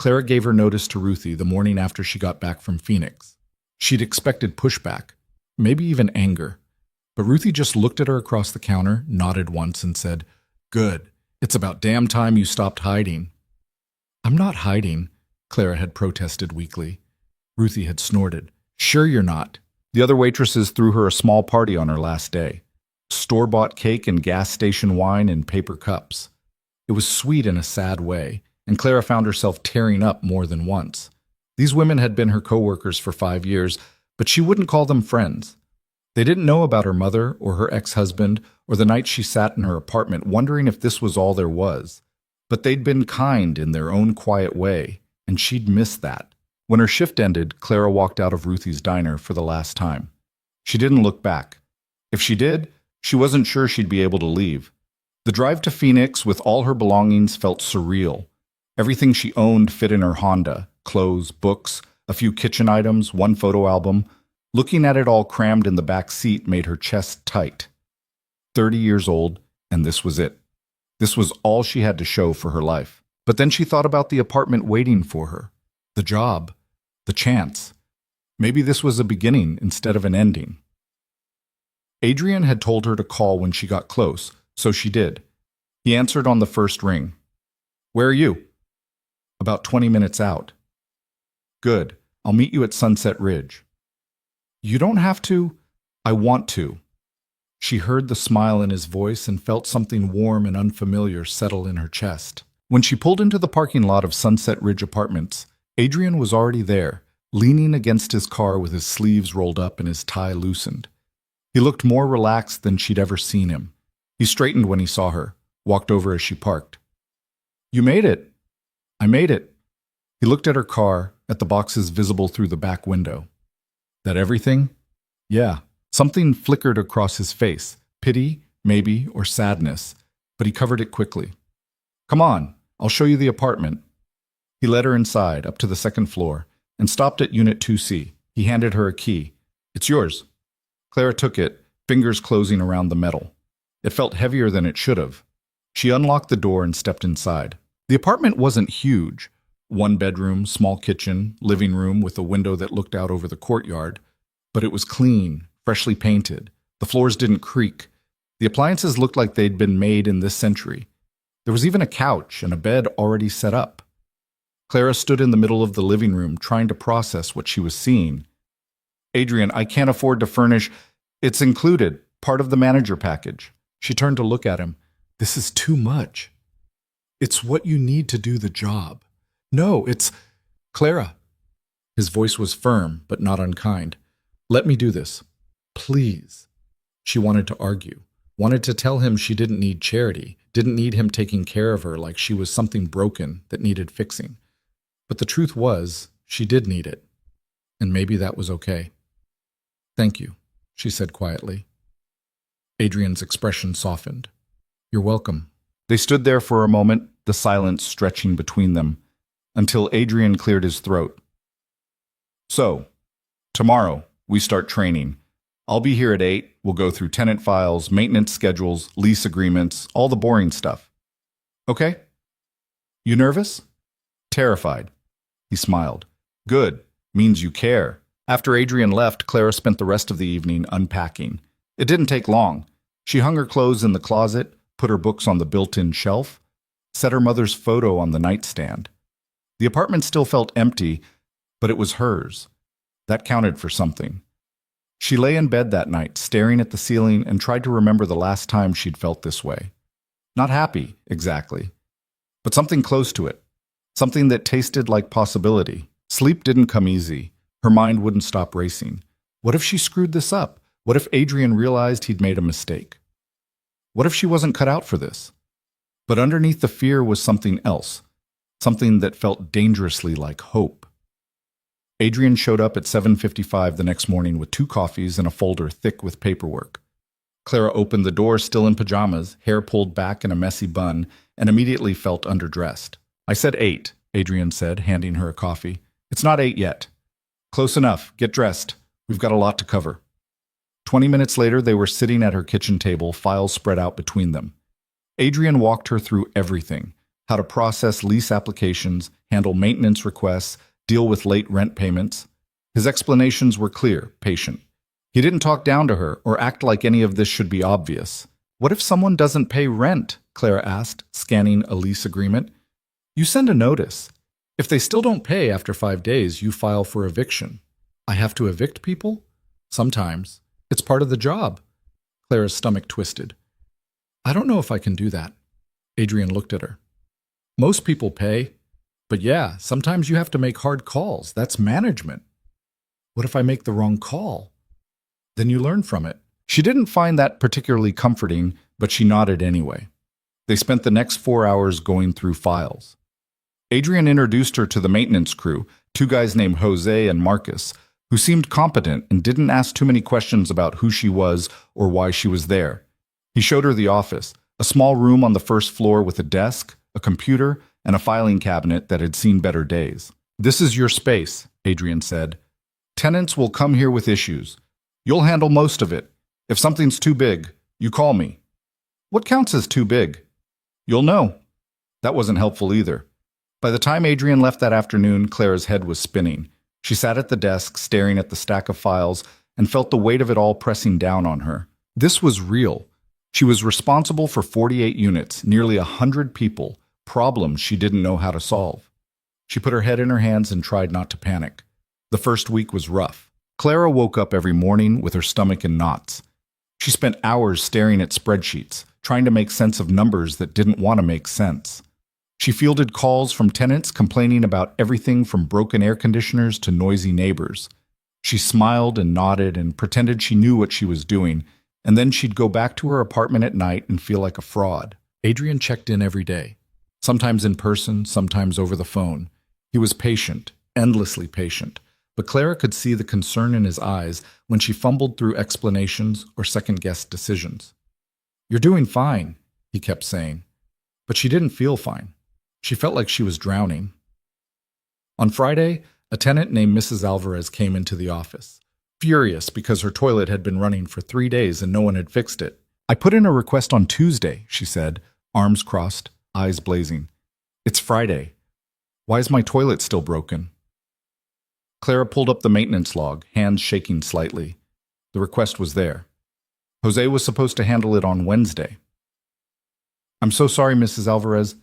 Clara gave her notice to Ruthie the morning after she got back from Phoenix. She'd expected pushback, maybe even anger. But Ruthie just looked at her across the counter, nodded once, and said, "Good. It's about damn time you stopped hiding." "I'm not hiding," Clara had protested weakly. Ruthie had snorted. "Sure you're not." The other waitresses threw her a small party on her last day. Store-bought cake and gas station wine in paper cups. It was sweet in a sad way, and Clara found herself tearing up more than once. These women had been her co-workers for 5 years, but she wouldn't call them friends. They didn't know about her mother or her ex-husband or the night she sat in her apartment wondering if this was all there was. But they'd been kind in their own quiet way, and she'd missed that. When her shift ended, Clara walked out of Ruthie's diner for the last time. She didn't look back. If she did, she wasn't sure she'd be able to leave. The drive to Phoenix with all her belongings felt surreal. Everything she owned fit in her Honda: clothes, books, a few kitchen items, one photo album. Looking at it all crammed in the back seat made her chest tight. 30 years old, and this was it. This was all she had to show for her life. But then she thought about the apartment waiting for her, the job, the chance. Maybe this was a beginning instead of an ending. Adrian had told her to call when she got close, so she did. He answered on the first ring. "Where are you?" "About 20 minutes out." "Good. I'll meet you at Sunset Ridge." "You don't have to." "I want to." She heard the smile in his voice and felt something warm and unfamiliar settle in her chest. When she pulled into the parking lot of Sunset Ridge Apartments, Adrian was already there, leaning against his car with his sleeves rolled up and his tie loosened. He looked more relaxed than she'd ever seen him. He straightened when he saw her, walked over as she parked. "You made it." "I made it." He looked at her car, at the boxes visible through the back window. "That everything?" "Yeah." Something flickered across his face, pity, maybe, or sadness, but he covered it quickly. "Come on, I'll show you the apartment." He led her inside, up to the second floor, and stopped at Unit 2C. He handed her a key. "It's yours." Clara took it, fingers closing around the metal. It felt heavier than it should have. She unlocked the door and stepped inside. The apartment wasn't huge. 1 bedroom, small kitchen, living room with a window that looked out over the courtyard. But it was clean, freshly painted. The floors didn't creak. The appliances looked like they'd been made in this century. There was even a couch and a bed already set up. Clara stood in the middle of the living room, trying to process what she was seeing. "Adrian, I can't afford to furnish. It's included, part of the manager package." She turned to look at him. "This is too much." "It's what you need to do the job." "No, it's—" "Clara." His voice was firm, but not unkind. "Let me do this. Please." She wanted to argue, wanted to tell him she didn't need charity, didn't need him taking care of her like she was something broken that needed fixing. But the truth was, she did need it. And maybe that was okay. "Thank you," she said quietly. Adrian's expression softened. "You're welcome." They stood there for a moment, the silence stretching between them, until Adrian cleared his throat. "So, tomorrow, we start training. I'll be here at 8. We'll go through tenant files, maintenance schedules, lease agreements, all the boring stuff. Okay? You nervous?" "Terrified." He smiled. "Good. Means you care." After Adrian left, Clara spent the rest of the evening unpacking. It didn't take long. She hung her clothes in the closet, put her books on the built-in shelf, set her mother's photo on the nightstand. The apartment still felt empty, but it was hers. That counted for something. She lay in bed that night, staring at the ceiling, and tried to remember the last time she'd felt this way. Not happy, exactly, but something close to it. Something that tasted like possibility. Sleep didn't come easy. Her mind wouldn't stop racing. What if she screwed this up? What if Adrian realized he'd made a mistake? What if she wasn't cut out for this? But underneath the fear was something else, something that felt dangerously like hope. Adrian showed up at 7:55 the next morning with 2 coffees and a folder thick with paperwork. Clara opened the door still in pajamas, hair pulled back in a messy bun, and immediately felt underdressed. "I said 8, Adrian said, handing her a coffee. "It's not 8 yet." "Close enough. Get dressed. We've got a lot to cover." 20 minutes later, they were sitting at her kitchen table, files spread out between them. Adrian walked her through everything: how to process lease applications, handle maintenance requests, deal with late rent payments. His explanations were clear, patient. He didn't talk down to her or act like any of this should be obvious. "What if someone doesn't pay rent?" Clara asked, scanning a lease agreement. "You send a notice. If they still don't pay after 5 days, you file for eviction." "I have to evict people?" "Sometimes. It's part of the job." Clara's stomach twisted. "I don't know if I can do that." Adrian looked at her. "Most people pay. But yeah, sometimes you have to make hard calls. That's management." "What if I make the wrong call?" "Then you learn from it." She didn't find that particularly comforting, but she nodded anyway. They spent the next 4 hours going through files. Adrian introduced her to the maintenance crew, 2 guys named Jose and Marcus, who seemed competent and didn't ask too many questions about who she was or why she was there. He showed her the office, a small room on the first floor with a desk, a computer, and a filing cabinet that had seen better days. "This is your space," Adrian said. "Tenants will come here with issues. You'll handle most of it. If something's too big, you call me." "What counts as too big?" "You'll know." That wasn't helpful either. By the time Adrian left that afternoon, Clara's head was spinning. She sat at the desk, staring at the stack of files, and felt the weight of it all pressing down on her. This was real. She was responsible for 48 units, nearly 100 people, problems she didn't know how to solve. She put her head in her hands and tried not to panic. The first week was rough. Clara woke up every morning with her stomach in knots. She spent hours staring at spreadsheets, trying to make sense of numbers that didn't want to make sense. She fielded calls from tenants complaining about everything from broken air conditioners to noisy neighbors. She smiled and nodded and pretended she knew what she was doing, and then she'd go back to her apartment at night and feel like a fraud. Adrian checked in every day, sometimes in person, sometimes over the phone. He was patient, endlessly patient, but Clara could see the concern in his eyes when she fumbled through explanations or second-guessed decisions. "You're doing fine," he kept saying, but she didn't feel fine. She felt like she was drowning. On Friday, a tenant named Mrs. Alvarez came into the office, furious because her toilet had been running for 3 days and no one had fixed it. "I put in a request on Tuesday," she said, arms crossed, eyes blazing. "It's Friday. Why is my toilet still broken?" Clara pulled up the maintenance log, hands shaking slightly. The request was there. Jose was supposed to handle it on Wednesday. "I'm so sorry, Mrs. Alvarez.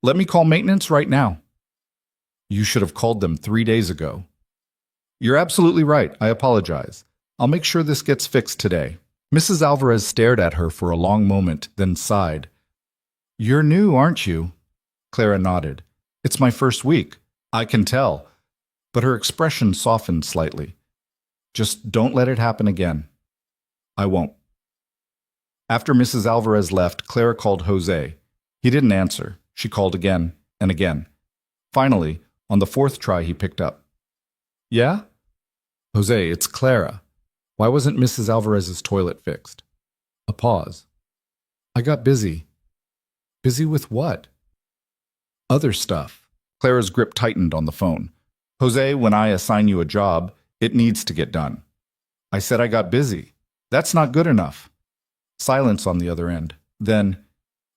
Let me call maintenance right now." "You should have called them 3 days ago." "You're absolutely right. I apologize. I'll make sure this gets fixed today." Mrs. Alvarez stared at her for a long moment, then sighed. "You're new, aren't you?" Clara nodded. "It's my first week. I can tell." But her expression softened slightly. "Just don't let it happen again." "I won't." After Mrs. Alvarez left, Clara called Jose. He didn't answer. She called again and again. Finally, on the 4th try, he picked up. "Yeah?" "Jose, it's Clara. Why wasn't Mrs. Alvarez's toilet fixed?" A pause. "I got busy." "Busy with what?" "Other stuff." Clara's grip tightened on the phone. "Jose, when I assign you a job, it needs to get done." "I said I got busy. That's not good enough." Silence on the other end. Then,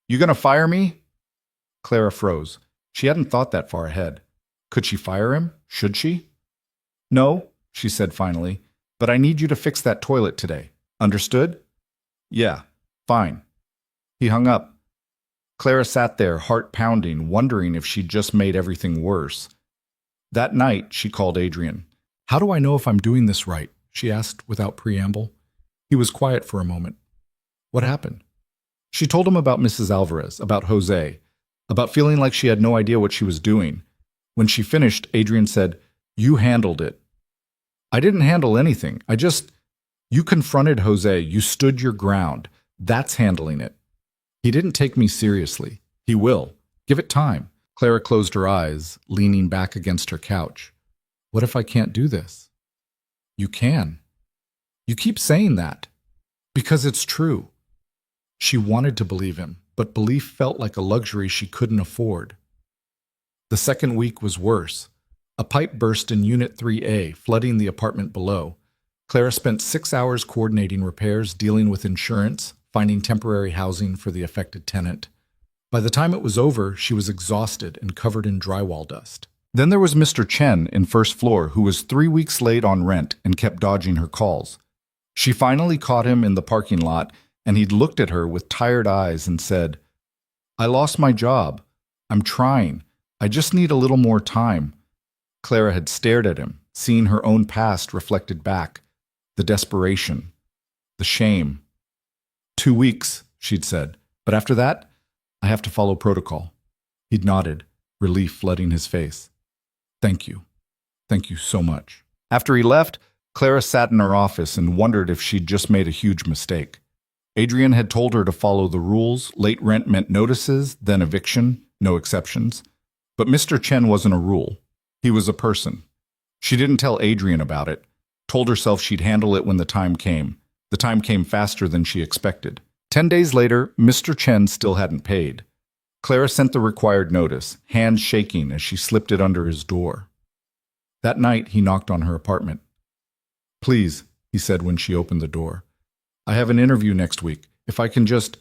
"You gonna fire me?" Clara froze. She hadn't thought that far ahead. Could she fire him? Should she? "No," she said finally, "but I need you to fix that toilet today. Understood?" "Yeah, fine." He hung up. Clara sat there, heart pounding, wondering if she'd just made everything worse. That night, she called Adrian. "How do I know if I'm doing this right?" she asked without preamble. He was quiet for a moment. "What happened?" She told him about Mrs. Alvarez, about Jose, about feeling like she had no idea what she was doing. When she finished, Adrian said, "You handled it." "I didn't handle anything. You confronted Jose. You stood your ground. That's handling it." "He didn't take me seriously. He will. Give it time." Clara closed her eyes, leaning back against her couch. "What if I can't do this?" "You can." "You keep saying that." "Because it's true." She wanted to believe him. but belief felt like a luxury she couldn't afford. The second week was worse. A pipe burst in Unit 3A, flooding the apartment below. Clara spent 6 hours coordinating repairs, dealing with insurance, finding temporary housing for the affected tenant. By the time it was over, she was exhausted and covered in drywall dust. Then there was Mr. Chen in first floor, who was 3 weeks late on rent and kept dodging her calls. She finally caught him in the parking lot, and he'd looked at her with tired eyes and said, "I lost my job. I'm trying. I just need a little more time." Clara had stared at him, seeing her own past reflected back. The desperation. The shame. 2 weeks, she'd said. But after that, I have to follow protocol. He'd nodded, relief flooding his face. Thank you. Thank you so much. After he left, Clara sat in her office and wondered if she'd just made a huge mistake. Adrian had told her to follow the rules. Late rent meant notices, then eviction, no exceptions. But Mr. Chen wasn't a rule. He was a person. She didn't tell Adrian about it, told herself she'd handle it when the time came. The time came faster than she expected. 10 days later, Mr. Chen still hadn't paid. Clara sent the required notice, hands shaking as she slipped it under his door. That night, he knocked on her apartment. "Please," he said when she opened the door. "I have an interview next week. If I can just—"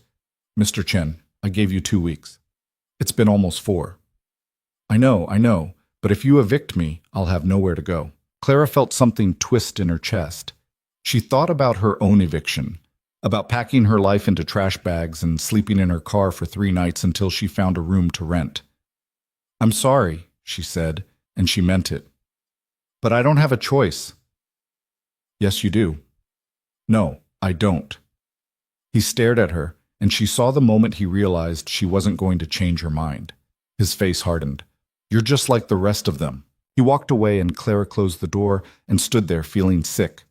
"Mr. Chen, I gave you 2 weeks. It's been almost 4. I know, but if you evict me, I'll have nowhere to go." Clara felt something twist in her chest. She thought about her own eviction, about packing her life into trash bags and sleeping in her car for 3 nights until she found a room to rent. "I'm sorry," she said, and she meant it. "But I don't have a choice." "Yes, you do." "No, I don't." He stared at her, and she saw the moment he realized she wasn't going to change her mind. His face hardened. "You're just like the rest of them." He walked away, and Clara closed the door and stood there feeling sick.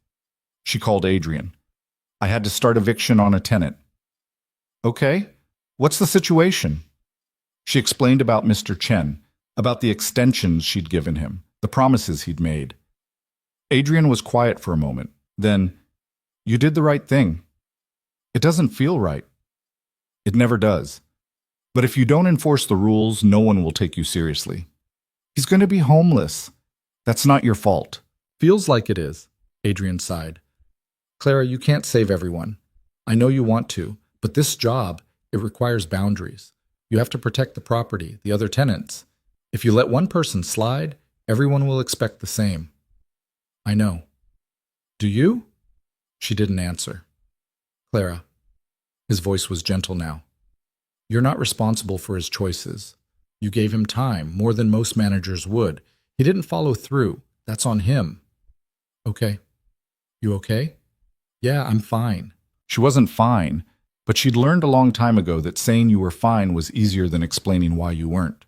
She called Adrian. "I had to start eviction on a tenant." "Okay, what's the situation?" She explained about Mr. Chen, about the extensions she'd given him, the promises he'd made. Adrian was quiet for a moment. Then, "You did the right thing." "It doesn't feel right." "It never does. But if you don't enforce the rules, no one will take you seriously." "He's going to be homeless." "That's not your fault." "Feels like it is," Adrian sighed. "Clara, you can't save everyone. I know you want to, but this job, it requires boundaries. You have to protect the property, the other tenants. If you let one person slide, everyone will expect the same." "I know." "Do you?" She didn't answer. "Clara," his voice was gentle now, "you're not responsible for his choices. You gave him time, more than most managers would. He didn't follow through. That's on him." "Okay. You okay?" "Yeah, I'm fine." She wasn't fine, but she'd learned a long time ago that saying you were fine was easier than explaining why you weren't.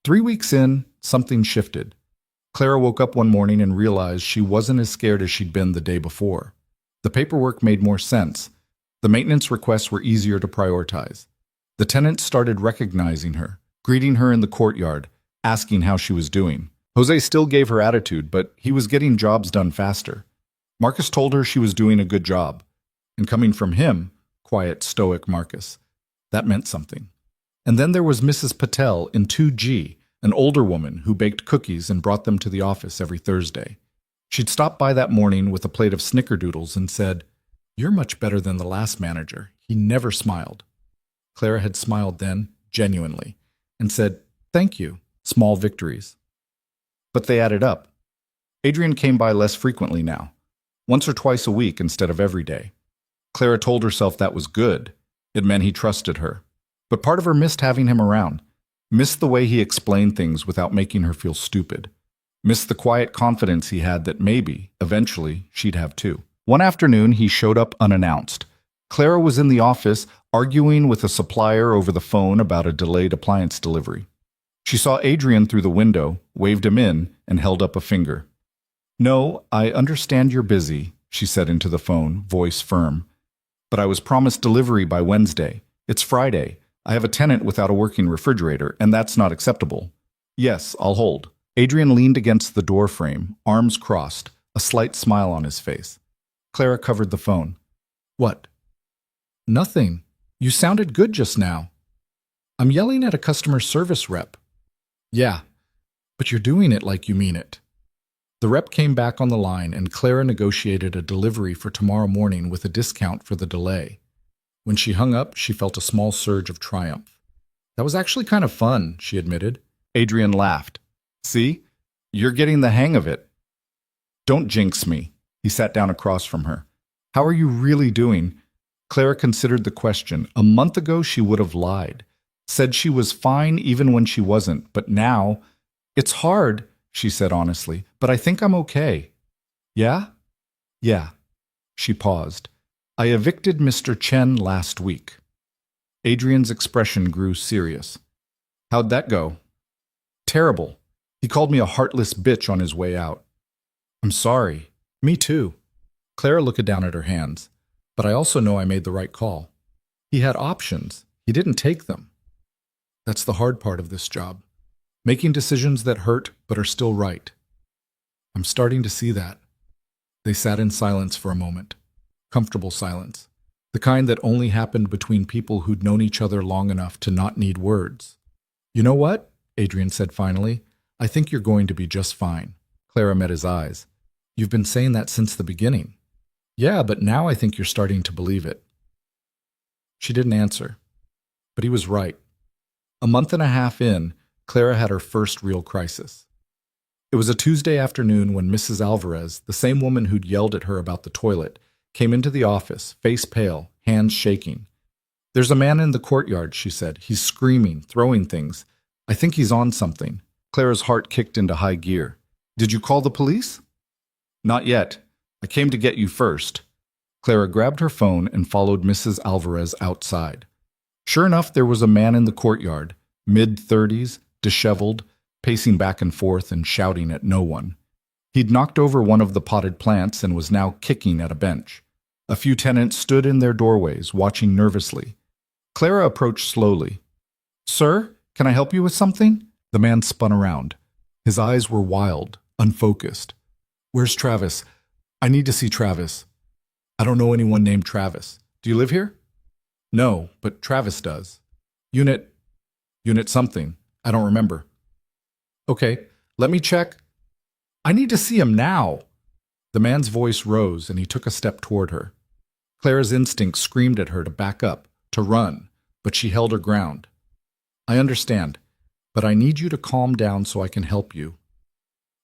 3 weeks in, something shifted. Clara woke up one morning and realized she wasn't as scared as she'd been the day before. The paperwork made more sense. The maintenance requests were easier to prioritize. The tenants started recognizing her, greeting her in the courtyard, asking how she was doing. Jose still gave her attitude, but he was getting jobs done faster. Marcus told her she was doing a good job. And coming from him, quiet, stoic Marcus, that meant something. And then there was Mrs. Patel in 2G, an older woman who baked cookies and brought them to the office every Thursday. She'd stopped by that morning with a plate of snickerdoodles and said, "You're much better than the last manager." He never smiled. Clara had smiled then, genuinely, and said, "Thank you." Small victories. But they added up. Adrian came by less frequently now, once or twice a week instead of every day. Clara told herself that was good. It meant he trusted her. But part of her missed having him around, missed the way he explained things without making her feel stupid, missed the quiet confidence he had that maybe, eventually, she'd have too. One afternoon, he showed up unannounced. Clara was in the office, arguing with a supplier over the phone about a delayed appliance delivery. She saw Adrian through the window, waved him in, and held up a finger. "No, I understand you're busy," she said into the phone, voice firm. "But I was promised delivery by Wednesday. It's Friday. I have a tenant without a working refrigerator, and that's not acceptable." "Yes, I'll hold." Adrian leaned against the door frame, arms crossed, a slight smile on his face. Clara covered the phone. "What?" "Nothing." You sounded good just now. I'm yelling at a customer service rep. Yeah, but you're doing it like you mean it. The rep came back on the line and Clara negotiated a delivery for tomorrow morning with a discount for the delay. When she hung up, she felt a small surge of triumph. That was actually kind of fun, she admitted. Adrian laughed. See? You're getting the hang of it. Don't jinx me. He sat down across from her. How are you really doing? Clara considered the question. A month ago, she would have lied. Said she was fine even when she wasn't, but now, it's hard, she said honestly, but I think I'm okay. Yeah? Yeah. She paused. I evicted Mr. Chen last week. Adrian's expression grew serious. How'd that go? Terrible. He called me a heartless bitch on his way out. I'm sorry. Me too. Clara looked down at her hands. But I also know I made the right call. He had options. He didn't take them. That's the hard part of this job. Making decisions that hurt but are still right. I'm starting to see that. They sat in silence for a moment. Comfortable silence. The kind that only happened between people who'd known each other long enough to not need words. You know what? Adrian said finally. I think you're going to be just fine. Clara met his eyes. You've been saying that since the beginning. Yeah, but now I think you're starting to believe it. She didn't answer. But he was right. A month and a half in, Clara had her first real crisis. It was a Tuesday afternoon when Mrs. Alvarez, the same woman who'd yelled at her about the toilet, came into the office, face pale, hands shaking. There's a man in the courtyard, she said. He's screaming, throwing things. I think he's on something. Clara's heart kicked into high gear. Did you call the police? Not yet. I came to get you first. Clara grabbed her phone and followed Mrs. Alvarez outside. Sure enough, there was a man in the courtyard, mid-30s, disheveled, pacing back and forth and shouting at no one. He'd knocked over one of the potted plants and was now kicking at a bench. A few tenants stood in their doorways, watching nervously. Clara approached slowly. Sir, can I help you with something? The man spun around. His eyes were wild, unfocused. Where's Travis? I need to see Travis. I don't know anyone named Travis. Do you live here? No, but Travis does. Unit something. I don't remember. Okay, let me check. I need to see him now. The man's voice rose and he took a step toward her. Clara's instinct screamed at her to back up, to run, but she held her ground. I understand, but I need you to calm down so I can help you.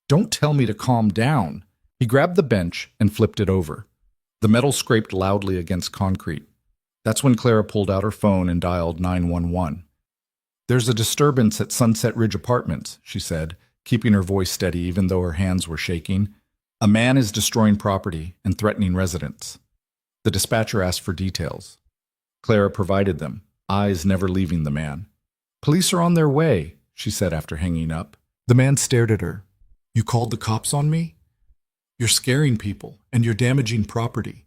Don't tell me to calm down. He grabbed the bench and flipped it over. The metal scraped loudly against concrete. That's when Clara pulled out her phone and dialed 911. There's a disturbance at Sunset Ridge Apartments, she said, keeping her voice steady even though her hands were shaking. A man is destroying property and threatening residents. The dispatcher asked for details. Clara provided them, eyes never leaving the man. Police are on their way, she said after hanging up. The man stared at her. You called the cops on me? You're scaring people, and you're damaging property.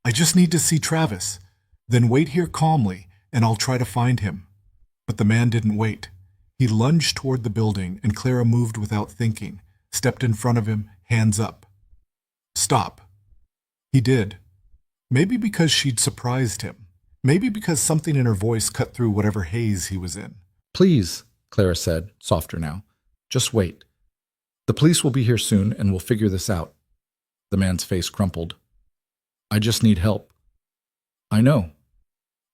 I just need to see Travis. Then wait here calmly, and I'll try to find him. But the man didn't wait. He lunged toward the building, and Clara moved without thinking, stepped in front of him, hands up. Stop. He did. Maybe because she'd surprised him. Maybe because something in her voice cut through whatever haze he was in. Please, Clara said, softer now. Just wait. The police will be here soon, and we'll figure this out. The man's face crumpled. I just need help. I know.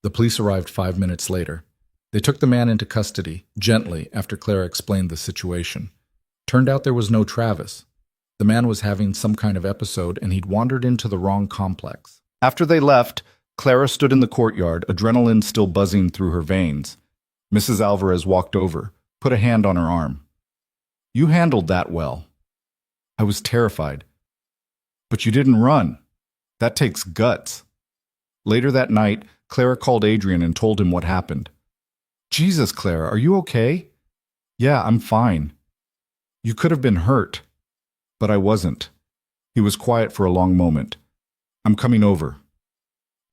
The police arrived 5 minutes later. They took the man into custody, gently, after Clara explained the situation. Turned out there was no Travis. The man was having some kind of episode, and he'd wandered into the wrong complex. After they left, Clara stood in the courtyard, adrenaline still buzzing through her veins. Mrs. Alvarez walked over, put a hand on her arm. You handled that well. I was terrified. But you didn't run. That takes guts. Later that night, Clara called Adrian and told him what happened. Jesus, Clara, are you okay? Yeah, I'm fine. You could have been hurt. But I wasn't. He was quiet for a long moment. I'm coming over.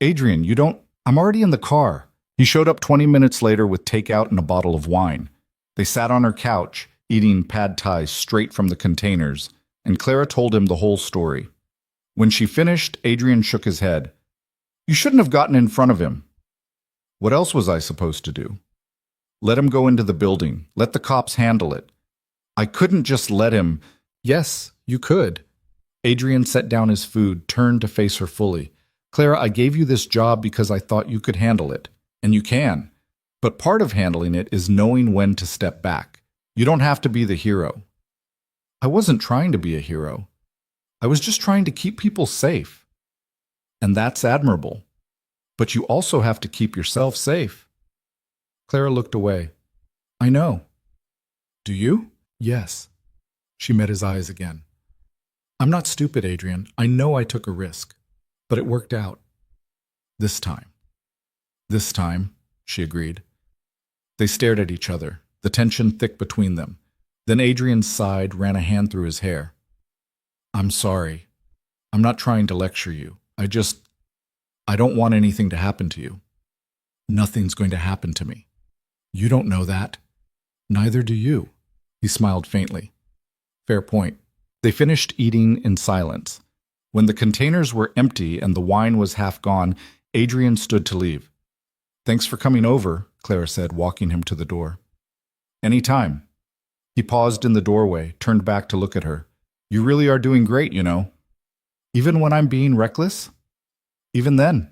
Adrian, you don't... I'm already in the car. He showed up 20 minutes later with takeout and a bottle of wine. They sat on her couch, eating pad thai straight from the containers, and Clara told him the whole story. When she finished, Adrian shook his head. You shouldn't have gotten in front of him. What else was I supposed to do? Let him go into the building. Let the cops handle it. I couldn't just let him. Yes, you could. Adrian set down his food, turned to face her fully. Clara, I gave you this job because I thought you could handle it. And you can. But part of handling it is knowing when to step back. You don't have to be the hero. I wasn't trying to be a hero. I was just trying to keep people safe. And that's admirable. But you also have to keep yourself safe. Clara looked away. I know. Do you? Yes. She met his eyes again. I'm not stupid, Adrian. I know I took a risk. But it worked out. This time. This time, she agreed. They stared at each other, the tension thick between them. Then Adrian sighed, ran a hand through his hair. I'm sorry. I'm not trying to lecture you. I don't want anything to happen to you. Nothing's going to happen to me. You don't know that. Neither do you. He smiled faintly. Fair point. They finished eating in silence. When the containers were empty and the wine was half gone, Adrian stood to leave. Thanks for coming over, Clara said, walking him to the door. Any time. He paused in the doorway, turned back to look at her. You really are doing great, you know. Even when I'm being reckless? Even then.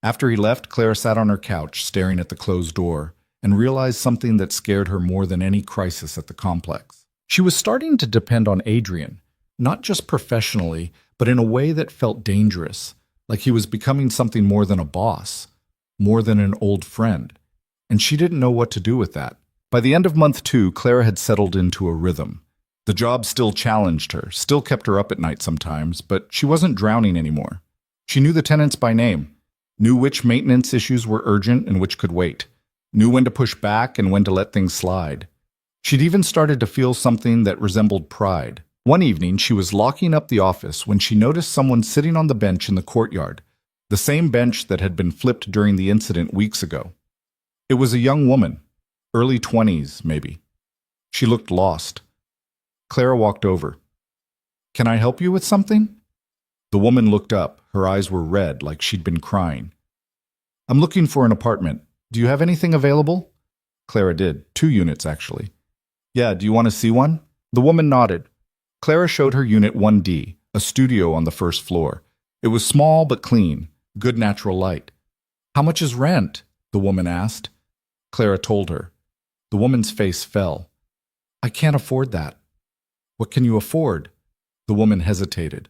After he left, Clara sat on her couch, staring at the closed door, and realized something that scared her more than any crisis at the complex. She was starting to depend on Adrian, not just professionally, but in a way that felt dangerous, like he was becoming something more than a boss, more than an old friend, and she didn't know what to do with that. By the end of month 2, Clara had settled into a rhythm. The job still challenged her, still kept her up at night sometimes, but she wasn't drowning anymore. She knew the tenants by name, knew which maintenance issues were urgent and which could wait, knew when to push back and when to let things slide. She'd even started to feel something that resembled pride. One evening, she was locking up the office when she noticed someone sitting on the bench in the courtyard, the same bench that had been flipped during the incident weeks ago. It was a young woman, early 20s, maybe. She looked lost. Clara walked over. Can I help you with something? The woman looked up. Her eyes were red, like she'd been crying. I'm looking for an apartment. Do you have anything available? Clara did. 2 units, actually. Yeah, do you want to see one? The woman nodded. Clara showed her unit 1D, a studio on the first floor. It was small but clean, good natural light. How much is rent? The woman asked. Clara told her. The woman's face fell. I can't afford that. What can you afford? The woman hesitated.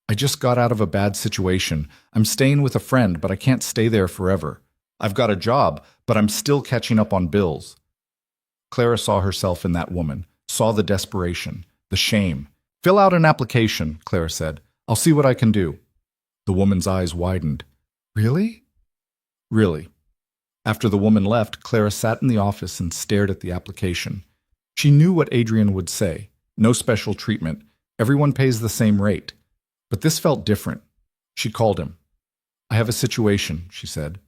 I just got out of a bad situation. I'm staying with a friend, but I can't stay there forever. I've got a job, but I'm still catching up on bills. Clara saw herself in that woman, saw the desperation, the shame. Fill out an application, Clara said. I'll see what I can do. The woman's eyes widened. Really? Really. After the woman left, Clara sat in the office and stared at the application. She knew what Adrian would say. No special treatment. Everyone pays the same rate. But this felt different. She called him. I have a situation, she said.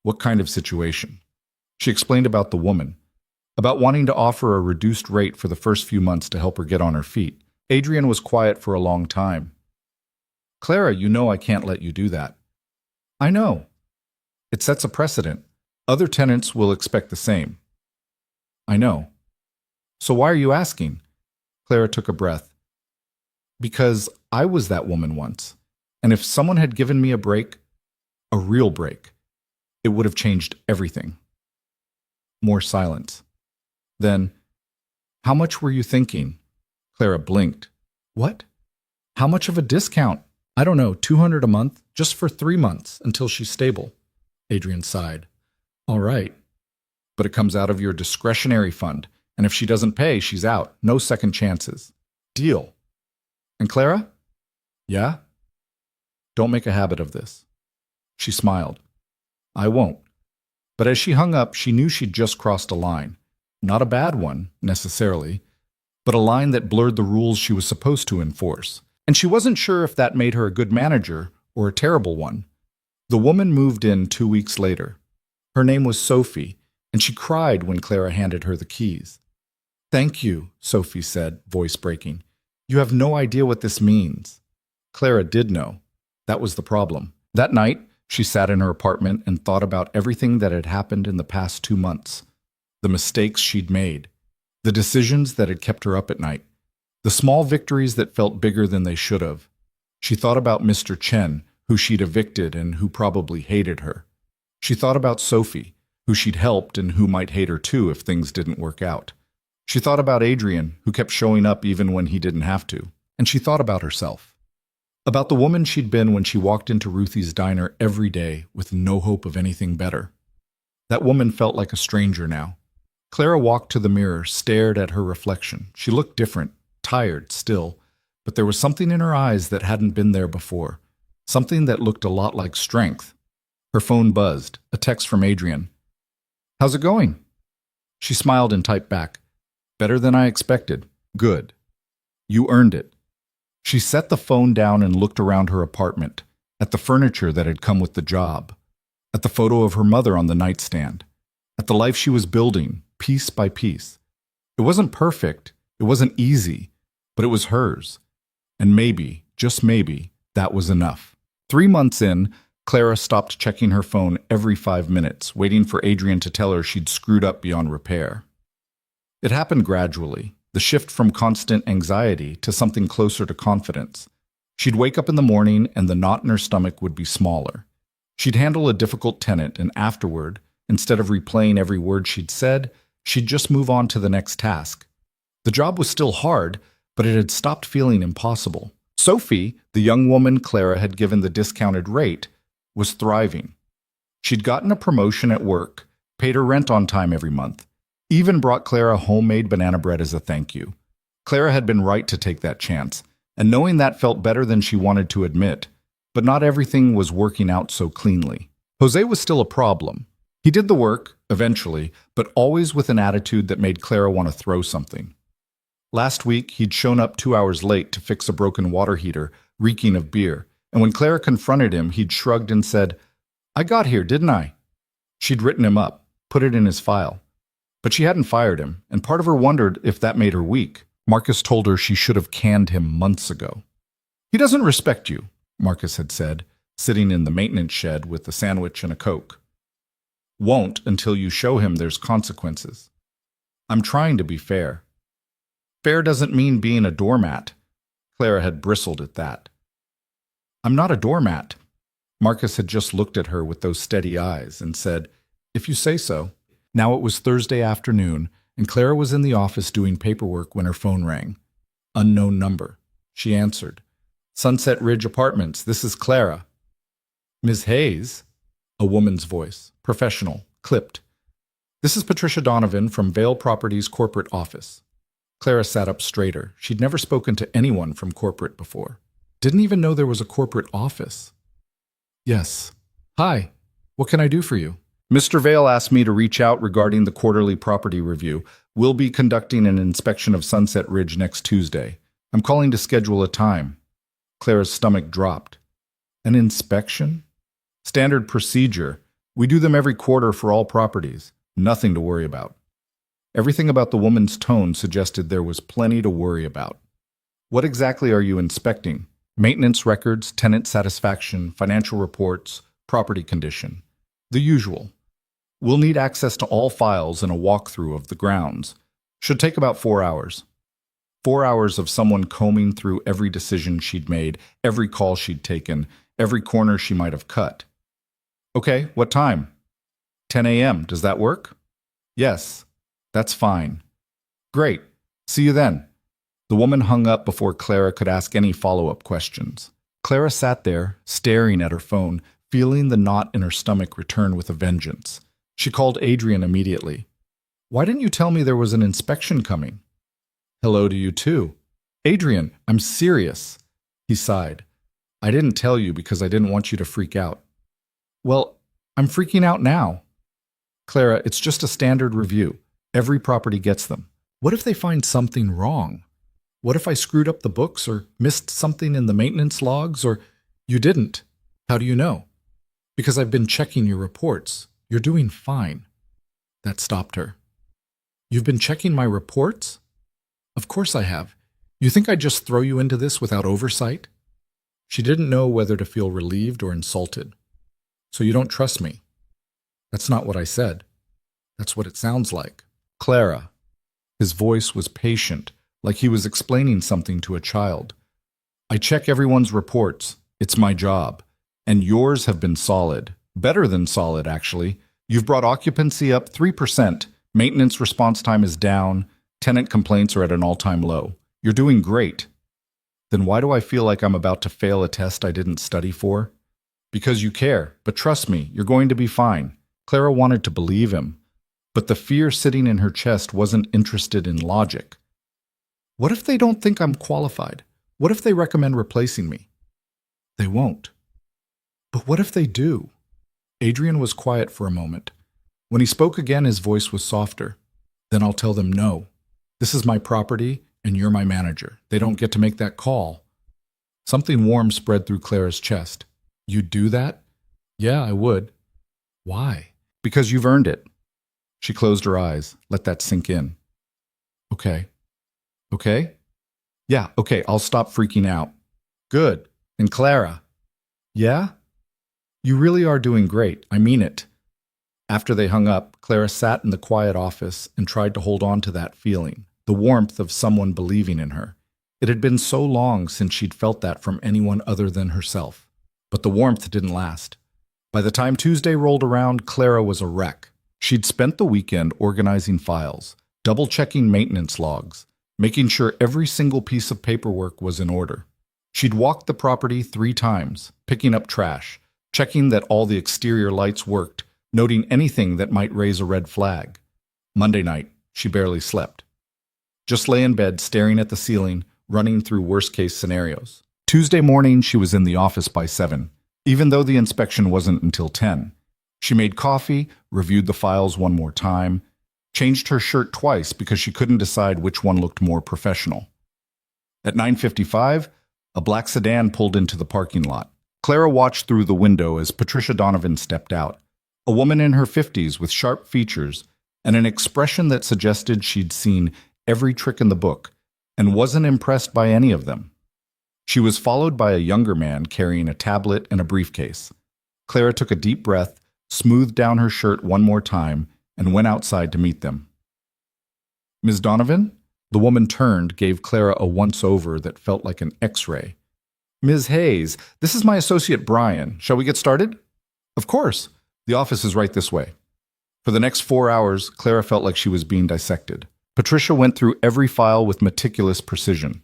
What kind of situation? She explained about the woman, about wanting to offer a reduced rate for the first few months to help her get on her feet. Adrian was quiet for a long time. Clara, you know I can't let you do that. I know. It sets a precedent. Other tenants will expect the same. I know. So why are you asking? Clara took a breath. Because I was that woman once, and if someone had given me a break, a real break, it would have changed everything. More silence. Then, how much were you thinking? Clara blinked. What? How much of a discount? I don't know, $200 a month, just for 3 months, until she's stable. Adrian sighed. All right. But it comes out of your discretionary fund, and if she doesn't pay, she's out. No second chances. Deal. And Clara? Yeah? Don't make a habit of this. She smiled. I won't. But as she hung up, she knew she'd just crossed a line. Not a bad one, necessarily, but a line that blurred the rules she was supposed to enforce. And she wasn't sure if that made her a good manager or a terrible one. The woman moved in 2 weeks later. Her name was Sophie, and she cried when Clara handed her the keys. Thank you, Sophie said, voice breaking. You have no idea what this means. Clara did know. That was the problem. That night, She sat in her apartment and thought about everything that had happened in the past 2 months. The mistakes she'd made. The decisions that had kept her up at night. The small victories that felt bigger than they should have. She thought about Mr. Chen, who she'd evicted and who probably hated her. She thought about Sophie, who she'd helped and who might hate her too if things didn't work out. She thought about Adrian, who kept showing up even when he didn't have to. And she thought about herself. About the woman she'd been when she walked into Ruthie's diner every day with no hope of anything better. That woman felt like a stranger now. Clara walked to the mirror, stared at her reflection. She looked different, tired still, but there was something in her eyes that hadn't been there before. Something that looked a lot like strength. Her phone buzzed, a text from Adrian. "How's it going?" She smiled and typed back. "Better than I expected. Good. You earned it." She set the phone down and looked around her apartment, at the furniture that had come with the job, at the photo of her mother on the nightstand, at the life she was building, piece by piece. It wasn't perfect, it wasn't easy, but it was hers. And maybe, just maybe, that was enough. 3 months in, Clara stopped checking her phone every 5 minutes, waiting for Adrian to tell her she'd screwed up beyond repair. It happened gradually, the shift from constant anxiety to something closer to confidence. She'd wake up in the morning and the knot in her stomach would be smaller. She'd handle a difficult tenant and afterward, instead of replaying every word she'd said, she'd just move on to the next task. The job was still hard, but it had stopped feeling impossible. Sophie, the young woman Clara had given the discounted rate, was thriving. She'd gotten a promotion at work, paid her rent on time every month, even brought Clara homemade banana bread as a thank you. Clara had been right to take that chance, and knowing that felt better than she wanted to admit, but not everything was working out so cleanly. Jose was still a problem. He did the work, eventually, but always with an attitude that made Clara want to throw something. Last week, he'd shown up 2 hours late to fix a broken water heater, reeking of beer, and when Clara confronted him, he'd shrugged and said, "I got here, didn't I?" She'd written him up, put it in his file. But she hadn't fired him, and part of her wondered if that made her weak. Marcus told her she should have canned him months ago. "He doesn't respect you," Marcus had said, sitting in the maintenance shed with a sandwich and a Coke. "Won't until you show him there's consequences." "I'm trying to be fair." "Fair doesn't mean being a doormat." Clara had bristled at that. "I'm not a doormat." Marcus had just looked at her with those steady eyes and said, "If you say so." Now it was Thursday afternoon, and Clara was in the office doing paperwork when her phone rang. Unknown number. She answered. "Sunset Ridge Apartments, this is Clara." "Ms. Hayes?" A woman's voice, professional, clipped. "This is Patricia Donovan from Vale Properties corporate office." Clara sat up straighter. She'd never spoken to anyone from corporate before. Didn't even know there was a corporate office. "Yes. Hi. What can I do for you?" "Mr. Vale asked me to reach out regarding the quarterly property review. We'll be conducting an inspection of Sunset Ridge next Tuesday. I'm calling to schedule a time." Clara's stomach dropped. "An inspection?" "Standard procedure. We do them every quarter for all properties. Nothing to worry about." Everything about the woman's tone suggested there was plenty to worry about. "What exactly are you inspecting?" "Maintenance records, tenant satisfaction, financial reports, property condition. The usual. We'll need access to all files and a walkthrough of the grounds. Should take about 4 hours. 4 hours of someone combing through every decision she'd made, every call she'd taken, every corner she might have cut." "Okay, what time?" 10 a.m. Does that work?" "Yes, that's fine." "Great. See you then." The woman hung up before Clara could ask any follow-up questions. Clara sat there, staring at her phone, feeling the knot in her stomach return with a vengeance. She called Adrian immediately. "Why didn't you tell me there was an inspection coming?" "Hello to you too." "Adrian, I'm serious." He sighed. "I didn't tell you because I didn't want you to freak out." "Well, I'm freaking out now." "Clara, it's just a standard review. Every property gets them. What if they find something wrong? What if I screwed up the books or missed something in the maintenance logs or—" "You didn't. How do you know?" "Because I've been checking your reports. You're doing fine." That stopped her. "You've been checking my reports?" "Of course I have. You think I'd just throw you into this without oversight?" She didn't know whether to feel relieved or insulted. So you don't trust me? That's not what I said. That's what it sounds like. Clara. His voice was patient, like he was explaining something to a child. I check everyone's reports. It's my job. And yours have been solid. Better than solid, actually. You've brought occupancy up 3%. Maintenance response time is down. Tenant complaints are at an all-time low. You're doing great. Then why do I feel like I'm about to fail a test I didn't study for? Because you care, but trust me, you're going to be fine. Clara wanted to believe him, but the fear sitting in her chest wasn't interested in logic. What if they don't think I'm qualified? What if they recommend replacing me? They won't. But what if they do? Adrian was quiet for a moment. When he spoke again, his voice was softer. Then I'll tell them no. This is my property, and you're my manager. They don't get to make that call. Something warm spread through Clara's chest. You'd do that? Yeah, I would. Why? Because you've earned it. She closed her eyes. Let that sink in. Okay. Okay? Yeah, okay, I'll stop freaking out. Good. And Clara? Yeah? You really are doing great. I mean it. After they hung up, Clara sat in the quiet office and tried to hold on to that feeling, the warmth of someone believing in her. It had been so long since she'd felt that from anyone other than herself. But the warmth didn't last. By the time Tuesday rolled around, Clara was a wreck. She'd spent the weekend organizing files, double-checking maintenance logs, making sure every single piece of paperwork was in order. She'd walked the property 3 times, picking up trash, checking that all the exterior lights worked, noting anything that might raise a red flag. Monday night, she barely slept. Just lay in bed staring at the ceiling, running through worst-case scenarios. Tuesday morning, she was in the office by 7, even though the inspection wasn't until 10. She made coffee, reviewed the files one more time, changed her shirt twice because she couldn't decide which one looked more professional. At 9:55, a black sedan pulled into the parking lot. Clara watched through the window as Patricia Donovan stepped out, a woman in her 50s with sharp features and an expression that suggested she'd seen every trick in the book and wasn't impressed by any of them. She was followed by a younger man carrying a tablet and a briefcase. Clara took a deep breath, smoothed down her shirt one more time, and went outside to meet them. Ms. Donovan? The woman turned, gave Clara a once-over that felt like an X-ray. Ms. Hayes, this is my associate Brian. Shall we get started? Of course. The office is right this way. For the next 4 hours, Clara felt like she was being dissected. Patricia went through every file with meticulous precision,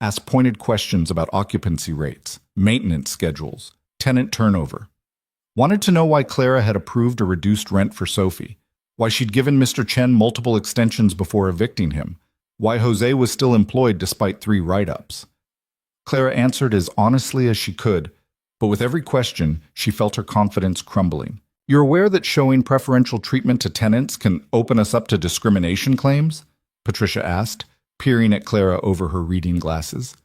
asked pointed questions about occupancy rates, maintenance schedules, tenant turnover. Wanted to know why Clara had approved a reduced rent for Sophie, why she'd given Mr. Chen multiple extensions before evicting him, why Jose was still employed despite 3 write-ups. Clara answered as honestly as she could, but with every question, she felt her confidence crumbling. You're aware that showing preferential treatment to tenants can open us up to discrimination claims? Patricia asked, peering at Clara over her reading glasses.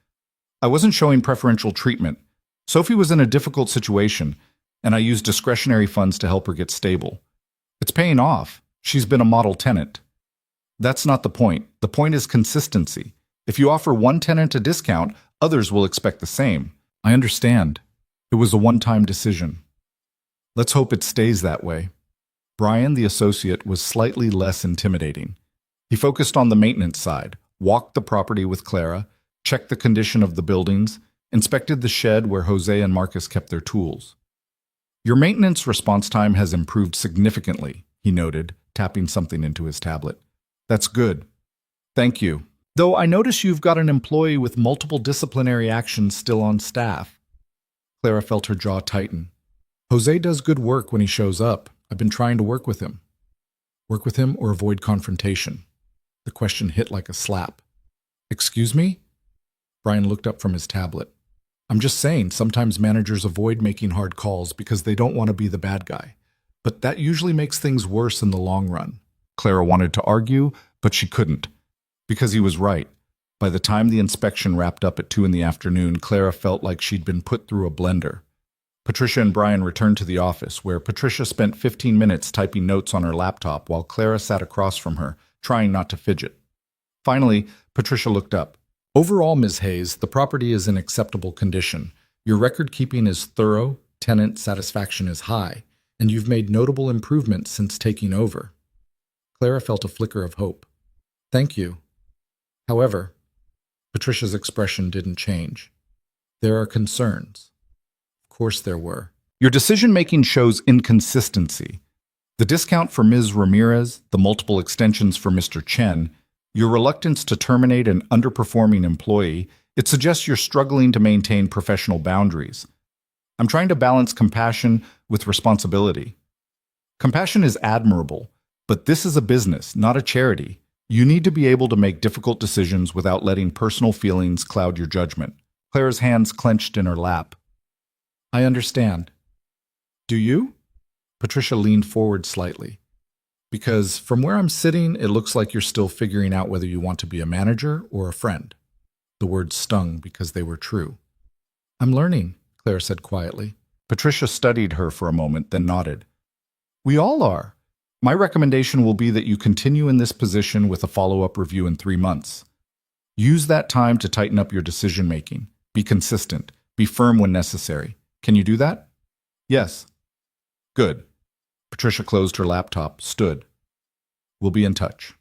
I wasn't showing preferential treatment. Sophie was in a difficult situation, and I used discretionary funds to help her get stable. It's paying off. She's been a model tenant. That's not the point. The point is consistency. If you offer one tenant a discount, others will expect the same. I understand. It was a one-time decision. Let's hope it stays that way. Brian, the associate, was slightly less intimidating. He focused on the maintenance side, walked the property with Clara, checked the condition of the buildings, inspected the shed where Jose and Marcus kept their tools. Your maintenance response time has improved significantly, he noted, tapping something into his tablet. That's good. Thank you. Though I notice you've got an employee with multiple disciplinary actions still on staff. Clara felt her jaw tighten. Jose does good work when he shows up. I've been trying to work with him. Work with him or avoid confrontation? The question hit like a slap. Excuse me? Brian looked up from his tablet. I'm just saying, sometimes managers avoid making hard calls because they don't want to be the bad guy. But that usually makes things worse in the long run. Clara wanted to argue, but she couldn't. Because he was right. By the time the inspection wrapped up at 2 in the afternoon, Clara felt like she'd been put through a blender. Patricia and Brian returned to the office, where Patricia spent 15 minutes typing notes on her laptop while Clara sat across from her, trying not to fidget. Finally, Patricia looked up. Overall, Ms. Hayes, the property is in acceptable condition. Your record-keeping is thorough, tenant satisfaction is high. and you've made notable improvements since taking over. Clara felt a flicker of hope. Thank you. However, Patricia's expression didn't change. There are concerns. Of course there were. Your decision-making shows inconsistency. The discount for Ms. Ramirez, the multiple extensions for Mr. Chen, your reluctance to terminate an underperforming employee, it suggests you're struggling to maintain professional boundaries. I'm trying to balance compassion with responsibility. Compassion is admirable, but this is a business, not a charity. You need to be able to make difficult decisions without letting personal feelings cloud your judgment. Clara's hands clenched in her lap. I understand. Do you? Patricia leaned forward slightly. Because from where I'm sitting, it looks like you're still figuring out whether you want to be a manager or a friend. The words stung because they were true. I'm learning, Clara said quietly. Patricia studied her for a moment, then nodded. We all are. My recommendation will be that you continue in this position with a follow-up review in 3 months. Use that time to tighten up your decision-making. Be consistent. Be firm when necessary. Can you do that? Yes. Good. Patricia closed her laptop, stood. We'll be in touch.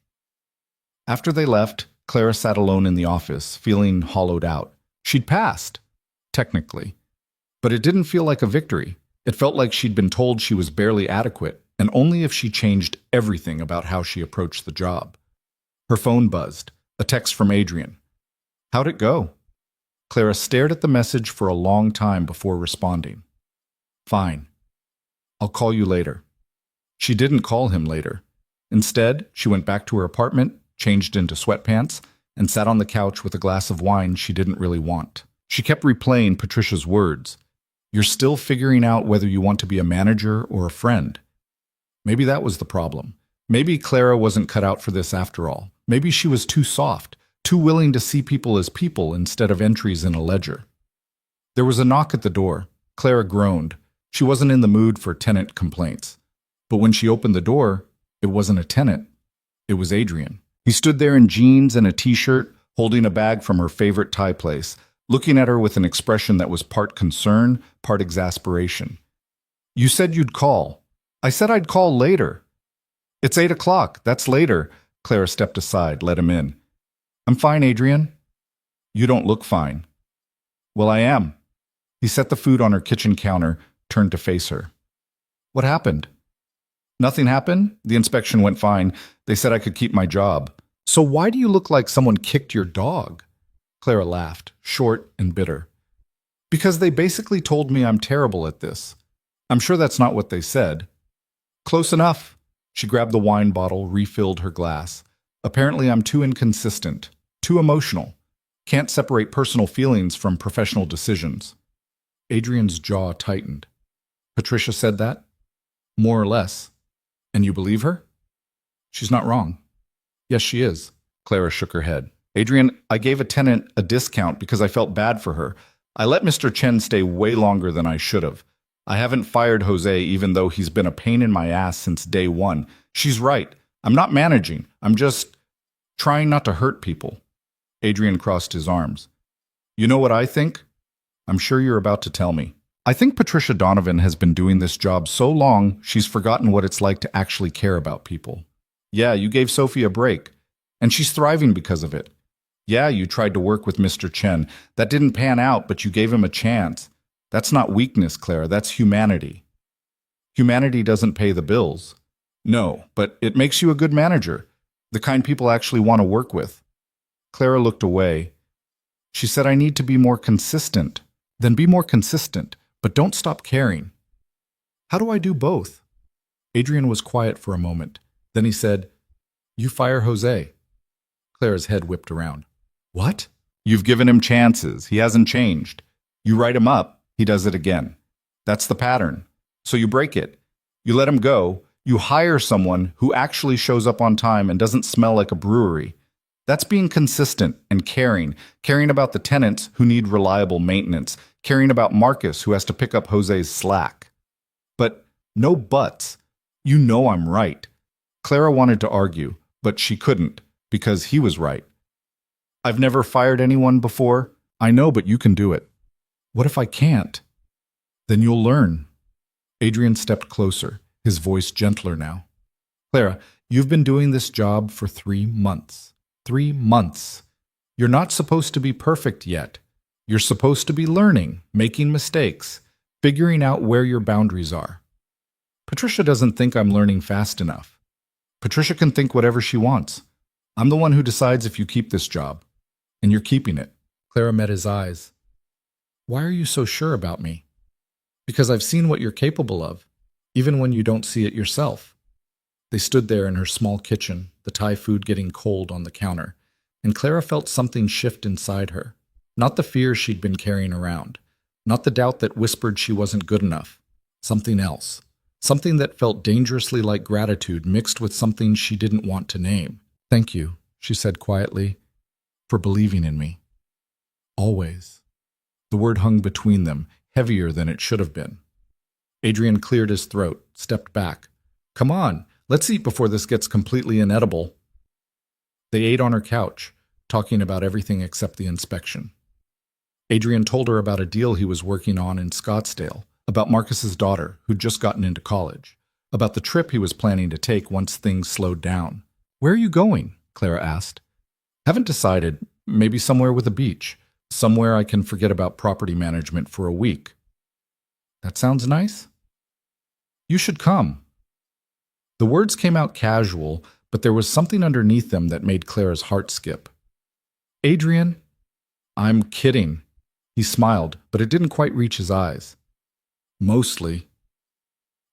After they left, Clara sat alone in the office, feeling hollowed out. She'd passed, technically. But it didn't feel like a victory. It felt like she'd been told she was barely adequate, and only if she changed everything about how she approached the job. Her phone buzzed, a text from Adrian. How'd it go? Clara stared at the message for a long time before responding. Fine. I'll call you later. She didn't call him later. Instead, she went back to her apartment, changed into sweatpants, and sat on the couch with a glass of wine she didn't really want. She kept replaying Patricia's words. You're still figuring out whether you want to be a manager or a friend. Maybe that was the problem. Maybe Clara wasn't cut out for this after all. Maybe she was too soft, too willing to see people as people instead of entries in a ledger. There was a knock at the door. Clara groaned. She wasn't in the mood for tenant complaints. But when she opened the door, it wasn't a tenant. It was Adrian. He stood there in jeans and a t-shirt, holding a bag from her favorite Thai place, looking at her with an expression that was part concern, part exasperation. You said you'd call. I said I'd call later. It's 8 o'clock. That's later. Clara stepped aside, let him in. I'm fine, Adrian. You don't look fine. Well, I am. He set the food on her kitchen counter, turned to face her. What happened? Nothing happened. The inspection went fine. They said I could keep my job. So why do you look like someone kicked your dog? Clara laughed, short and bitter. Because they basically told me I'm terrible at this. I'm sure that's not what they said. Close enough. She grabbed the wine bottle, refilled her glass. Apparently I'm too inconsistent, too emotional. Can't separate personal feelings from professional decisions. Adrian's jaw tightened. Patricia said that? More or less. And you believe her? She's not wrong. Yes, she is. Clara shook her head. Adrian, I gave a tenant a discount because I felt bad for her. I let Mr. Chen stay way longer than I should have. I haven't fired Jose even though he's been a pain in my ass since day one. She's right. I'm not managing. I'm just trying not to hurt people. Adrian crossed his arms. You know what I think? I'm sure you're about to tell me. I think Patricia Donovan has been doing this job so long, she's forgotten what it's like to actually care about people. Yeah, you gave Sophie a break, and she's thriving because of it. Yeah, you tried to work with Mr. Chen. That didn't pan out, but you gave him a chance. That's not weakness, Clara. That's humanity. Humanity doesn't pay the bills. No, but it makes you a good manager, the kind people actually want to work with. Clara looked away. She said, I need to be more consistent. Then be more consistent, but don't stop caring. How do I do both? Adrian was quiet for a moment. Then he said, You fire Jose. Clara's head whipped around. What? You've given him chances. He hasn't changed. You write him up, he does it again. That's the pattern. So you break it. You let him go. You hire someone who actually shows up on time and doesn't smell like a brewery. That's being consistent and caring about the tenants who need reliable maintenance, caring about Marcus who has to pick up Jose's slack. But no buts. You know I'm right. Clara wanted to argue, but she couldn't because he was right. I've never fired anyone before. I know, but you can do it. What if I can't? Then you'll learn. Adrian stepped closer, his voice gentler now. Clara, you've been doing this job for 3 months. 3 months. You're not supposed to be perfect yet. You're supposed to be learning, making mistakes, figuring out where your boundaries are. Patricia doesn't think I'm learning fast enough. Patricia can think whatever she wants. I'm the one who decides if you keep this job. And you're keeping it. Clara met his eyes. Why are you so sure about me? Because I've seen what you're capable of, even when you don't see it yourself. They stood there in her small kitchen, the Thai food getting cold on the counter, and Clara felt something shift inside her. Not the fear she'd been carrying around, not the doubt that whispered she wasn't good enough. Something else. Something that felt dangerously like gratitude mixed with something she didn't want to name. Thank you, she said quietly, for believing in me. Always. The word hung between them, heavier than it should have been. Adrian cleared his throat, stepped back. Come on, let's eat before this gets completely inedible. They ate on her couch, talking about everything except the inspection. Adrian told her about a deal he was working on in Scottsdale, about Marcus's daughter, who'd just gotten into college, about the trip he was planning to take once things slowed down. Where are you going? Clara asked. Haven't decided. Maybe somewhere with a beach. Somewhere I can forget about property management for a week. That sounds nice? You should come. The words came out casual, but there was something underneath them that made Clara's heart skip. Adrian? I'm kidding. He smiled, but it didn't quite reach his eyes. Mostly.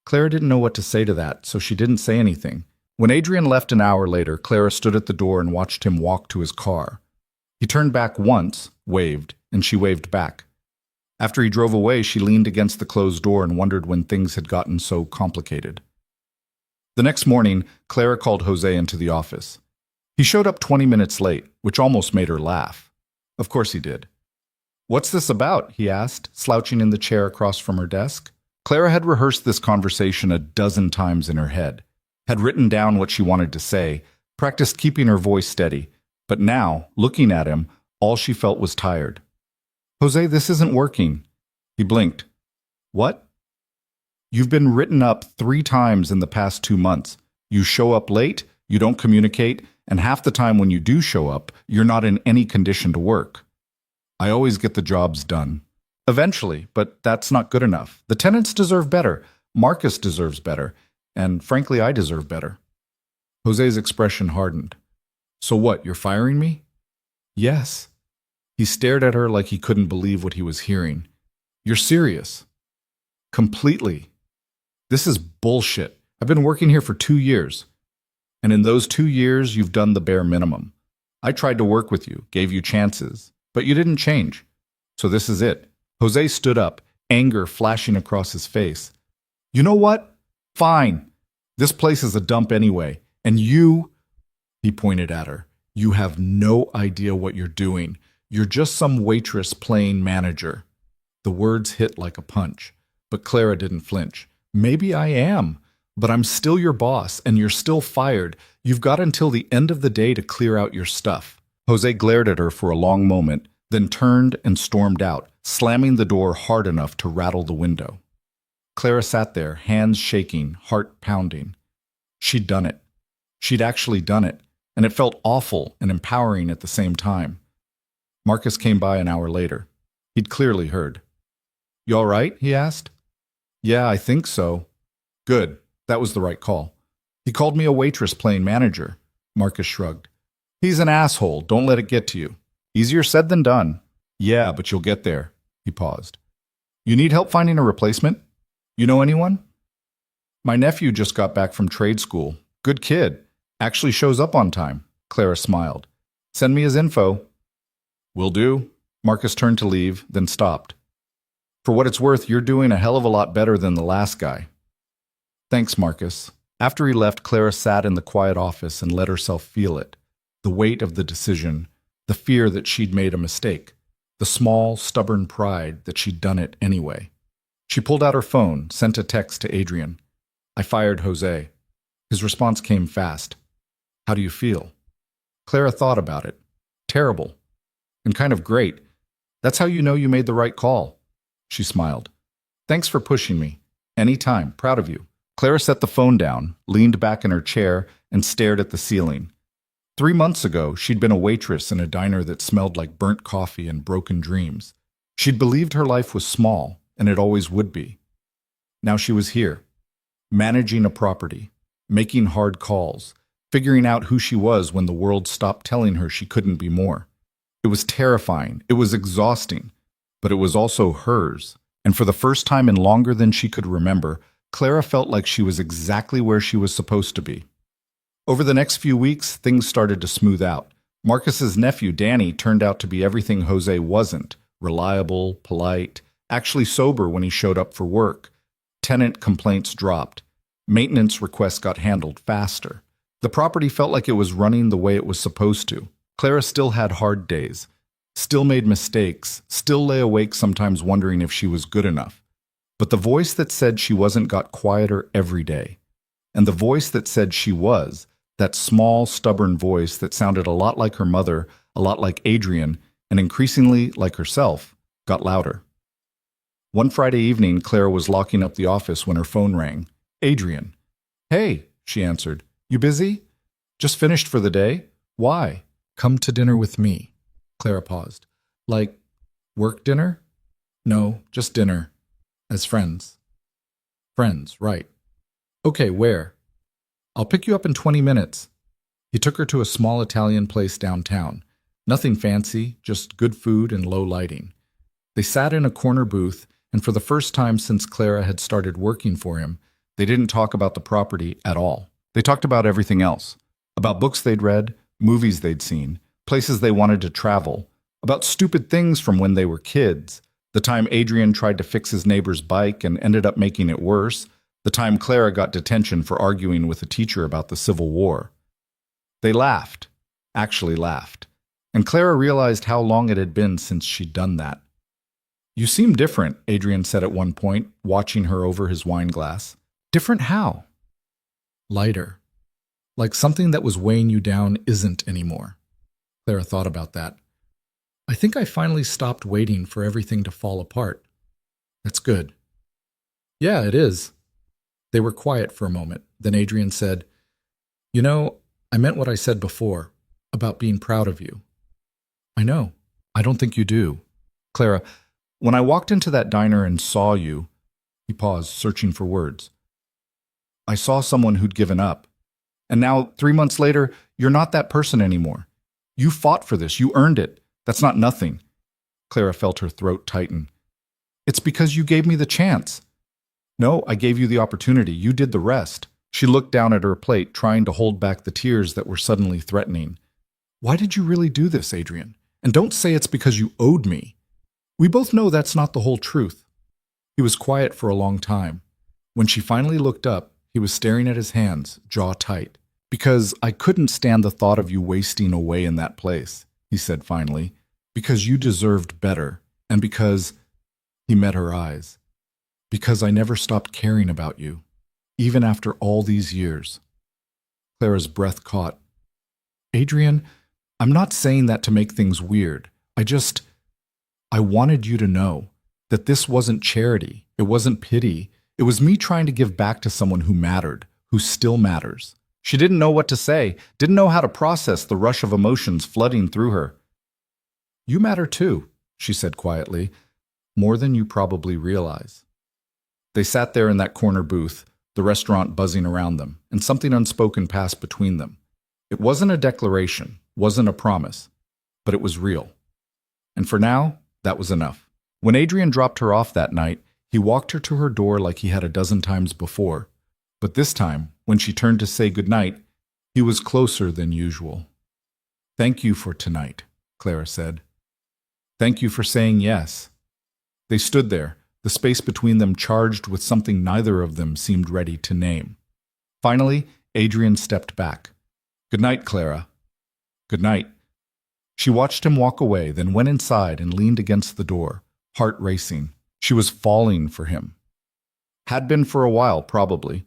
Clara didn't know what to say to that, so she didn't say anything. When Adrian left an hour later, Clara stood at the door and watched him walk to his car. He turned back once, waved, and she waved back. After he drove away, she leaned against the closed door and wondered when things had gotten so complicated. The next morning, Clara called Jose into the office. He showed up 20 minutes late, which almost made her laugh. Of course he did. What's this about? He asked, slouching in the chair across from her desk. Clara had rehearsed this conversation a dozen times in her head, had written down what she wanted to say, practiced keeping her voice steady, but now, looking at him, all she felt was tired. Jose, this isn't working. He blinked. What? You've been written up 3 times in the past 2 months. You show up late, you don't communicate, and half the time when you do show up, you're not in any condition to work. I always get the jobs done. Eventually, but that's not good enough. The tenants deserve better. Marcus deserves better. And frankly, I deserve better. Jose's expression hardened. So what, you're firing me? Yes. He stared at her like he couldn't believe what he was hearing. You're serious? Completely. This is bullshit. I've been working here for 2 years. And in those 2 years, you've done the bare minimum. I tried to work with you, gave you chances, but you didn't change. So this is it. Jose stood up, anger flashing across his face. You know what? Fine. This place is a dump anyway. And you, he pointed at her, you have no idea what you're doing. You're just some waitress playing manager. The words hit like a punch, but Clara didn't flinch. Maybe I am, but I'm still your boss and you're still fired. You've got until the end of the day to clear out your stuff. Jose glared at her for a long moment, then turned and stormed out, slamming the door hard enough to rattle the window. Clara sat there, hands shaking, heart pounding. She'd done it. She'd actually done it, and it felt awful and empowering at the same time. Marcus came by an hour later. He'd clearly heard. You all right? He asked. Yeah, I think so. Good. That was the right call. He called me a waitress playing manager. Marcus shrugged. He's an asshole. Don't let it get to you. Easier said than done. Yeah, but you'll get there. He paused. You need help finding a replacement? You know anyone? My nephew just got back from trade school. Good kid. Actually shows up on time. Clara smiled. Send me his info. Will do. Marcus turned to leave, then stopped. For what it's worth, you're doing a hell of a lot better than the last guy. Thanks, Marcus. After he left, Clara sat in the quiet office and let herself feel it. The weight of the decision, the fear that she'd made a mistake, the small, stubborn pride that she'd done it anyway. She pulled out her phone, sent a text to Adrian. I fired Jose. His response came fast. How do you feel? Clara thought about it. Terrible. And kind of great. That's how you know you made the right call. She smiled. Thanks for pushing me. Anytime. Proud of you. Clara set the phone down, leaned back in her chair, and stared at the ceiling. 3 months ago, she'd been a waitress in a diner that smelled like burnt coffee and broken dreams. She'd believed her life was small, and it always would be. Now she was here, managing a property, making hard calls, figuring out who she was when the world stopped telling her she couldn't be more. It was terrifying, it was exhausting, but it was also hers. And for the first time in longer than she could remember, Clara felt like she was exactly where she was supposed to be. Over the next few weeks, things started to smooth out. Marcus's nephew, Danny, turned out to be everything Jose wasn't: reliable, polite, actually sober when he showed up for work. Tenant complaints dropped. Maintenance requests got handled faster. The property felt like it was running the way it was supposed to. Clara still had hard days, still made mistakes, still lay awake sometimes wondering if she was good enough. But the voice that said she wasn't got quieter every day. And the voice that said she was, that small, stubborn voice that sounded a lot like her mother, a lot like Adrian, and increasingly like herself, got louder. One Friday evening, Clara was locking up the office when her phone rang. Adrian. "Hey," she answered. "You busy? Just finished for the day? Why?" "Come to dinner with me." Clara paused. "Like, work dinner?" "No, just dinner. As friends." "Friends, right. Okay, where?" "I'll pick you up in 20 minutes. He took her to a small Italian place downtown. Nothing fancy, just good food and low lighting. They sat in a corner booth, and for the first time since Clara had started working for him, they didn't talk about the property at all. They talked about everything else. About books they'd read, movies they'd seen, places they wanted to travel, about stupid things from when they were kids, the time Adrian tried to fix his neighbor's bike and ended up making it worse, the time Clara got detention for arguing with a teacher about the Civil War. They laughed, actually laughed, and Clara realized how long it had been since she'd done that. "You seem different," Adrian said at one point, watching her over his wine glass. "Different how?" "Lighter. Like something that was weighing you down isn't anymore." Clara thought about that. "I think I finally stopped waiting for everything to fall apart." "That's good." "Yeah, it is." They were quiet for a moment. Then Adrian said, "You know, I meant what I said before, about being proud of you." "I know. I don't think you do." "Clara, when I walked into that diner and saw you," he paused, searching for words, "I saw someone who'd given up. And now, 3 months later, you're not that person anymore. You fought for this. You earned it. That's not nothing." Clara felt her throat tighten. "It's because you gave me the chance." "No, I gave you the opportunity. You did the rest." She looked down at her plate, trying to hold back the tears that were suddenly threatening. "Why did you really do this, Adrian? And don't say it's because you owed me. We both know that's not the whole truth." He was quiet for a long time. When she finally looked up, he was staring at his hands, jaw tight. "Because I couldn't stand the thought of you wasting away in that place," he said finally. "Because you deserved better. And because—" He met her eyes. "Because I never stopped caring about you, even after all these years." Clara's breath caught. "Adrian, I'm not saying that to make things weird. I wanted you to know that this wasn't charity. It wasn't pity. It was me trying to give back to someone who mattered, who still matters." She didn't know what to say, didn't know how to process the rush of emotions flooding through her. "You matter too," she said quietly, "more than you probably realize." They sat there in that corner booth, the restaurant buzzing around them, and something unspoken passed between them. It wasn't a declaration, wasn't a promise, but it was real. And for now, that was enough. When Adrian dropped her off that night, he walked her to her door like he had a dozen times before. But this time, when she turned to say goodnight, he was closer than usual. "Thank you for tonight," Clara said. "Thank you for saying yes." They stood there, the space between them charged with something neither of them seemed ready to name. Finally, Adrian stepped back. "Good night, Clara." "Good night." She watched him walk away, then went inside and leaned against the door, heart racing. She was falling for him. Had been for a while, probably.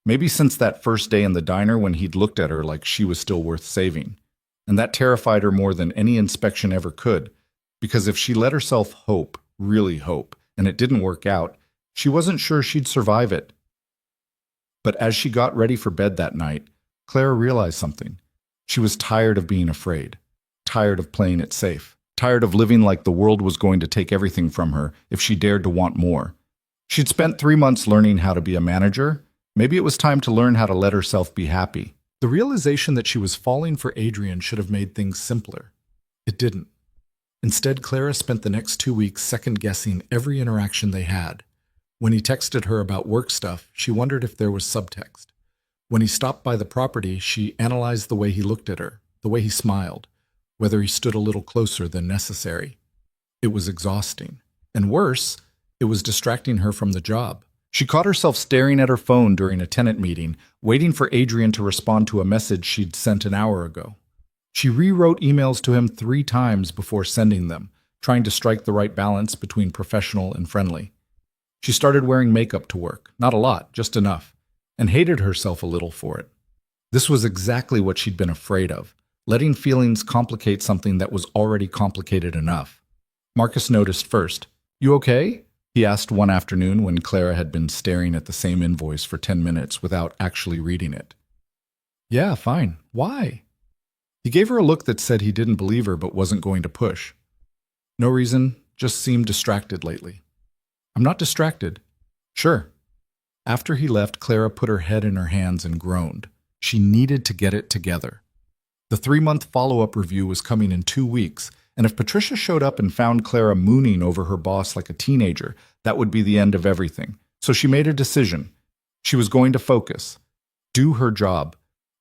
Maybe since that first day in the diner when he'd looked at her like she was still worth saving. And that terrified her more than any inspection ever could, because if she let herself hope, really hope, and it didn't work out, She wasn't sure she'd survive it. But as she got ready for bed that night, Clara realized something. She was tired of being afraid, tired of playing it safe, tired of living like the world was going to take everything from her if she dared to want more. She'd spent 3 months learning how to be a manager. Maybe it was time to learn how to let herself be happy. The realization that she was falling for Adrian should have made things simpler. It didn't. Instead, Clara spent the next 2 weeks second-guessing every interaction they had. When he texted her about work stuff, she wondered if there was subtext. When he stopped by the property, she analyzed the way he looked at her, the way he smiled, whether he stood a little closer than necessary. It was exhausting. And worse, it was distracting her from the job. She caught herself staring at her phone during a tenant meeting, waiting for Adrian to respond to a message she'd sent an hour ago. She rewrote emails to him 3 times before sending them, trying to strike the right balance between professional and friendly. She started wearing makeup to work, not a lot, just enough, and hated herself a little for it. This was exactly what she'd been afraid of, letting feelings complicate something that was already complicated enough. Marcus noticed first. "You okay?" he asked one afternoon when Clara had been staring at the same invoice for 10 minutes without actually reading it. "Yeah, fine. Why?" He gave her a look that said he didn't believe her but wasn't going to push. "No reason, just seemed distracted lately." "I'm not distracted." "Sure." After he left, Clara put her head in her hands and groaned. She needed to get it together. The 3-month follow-up review was coming in 2 weeks, and if Patricia showed up and found Clara mooning over her boss like a teenager, that would be the end of everything. So she made a decision. She was going to focus, do her job,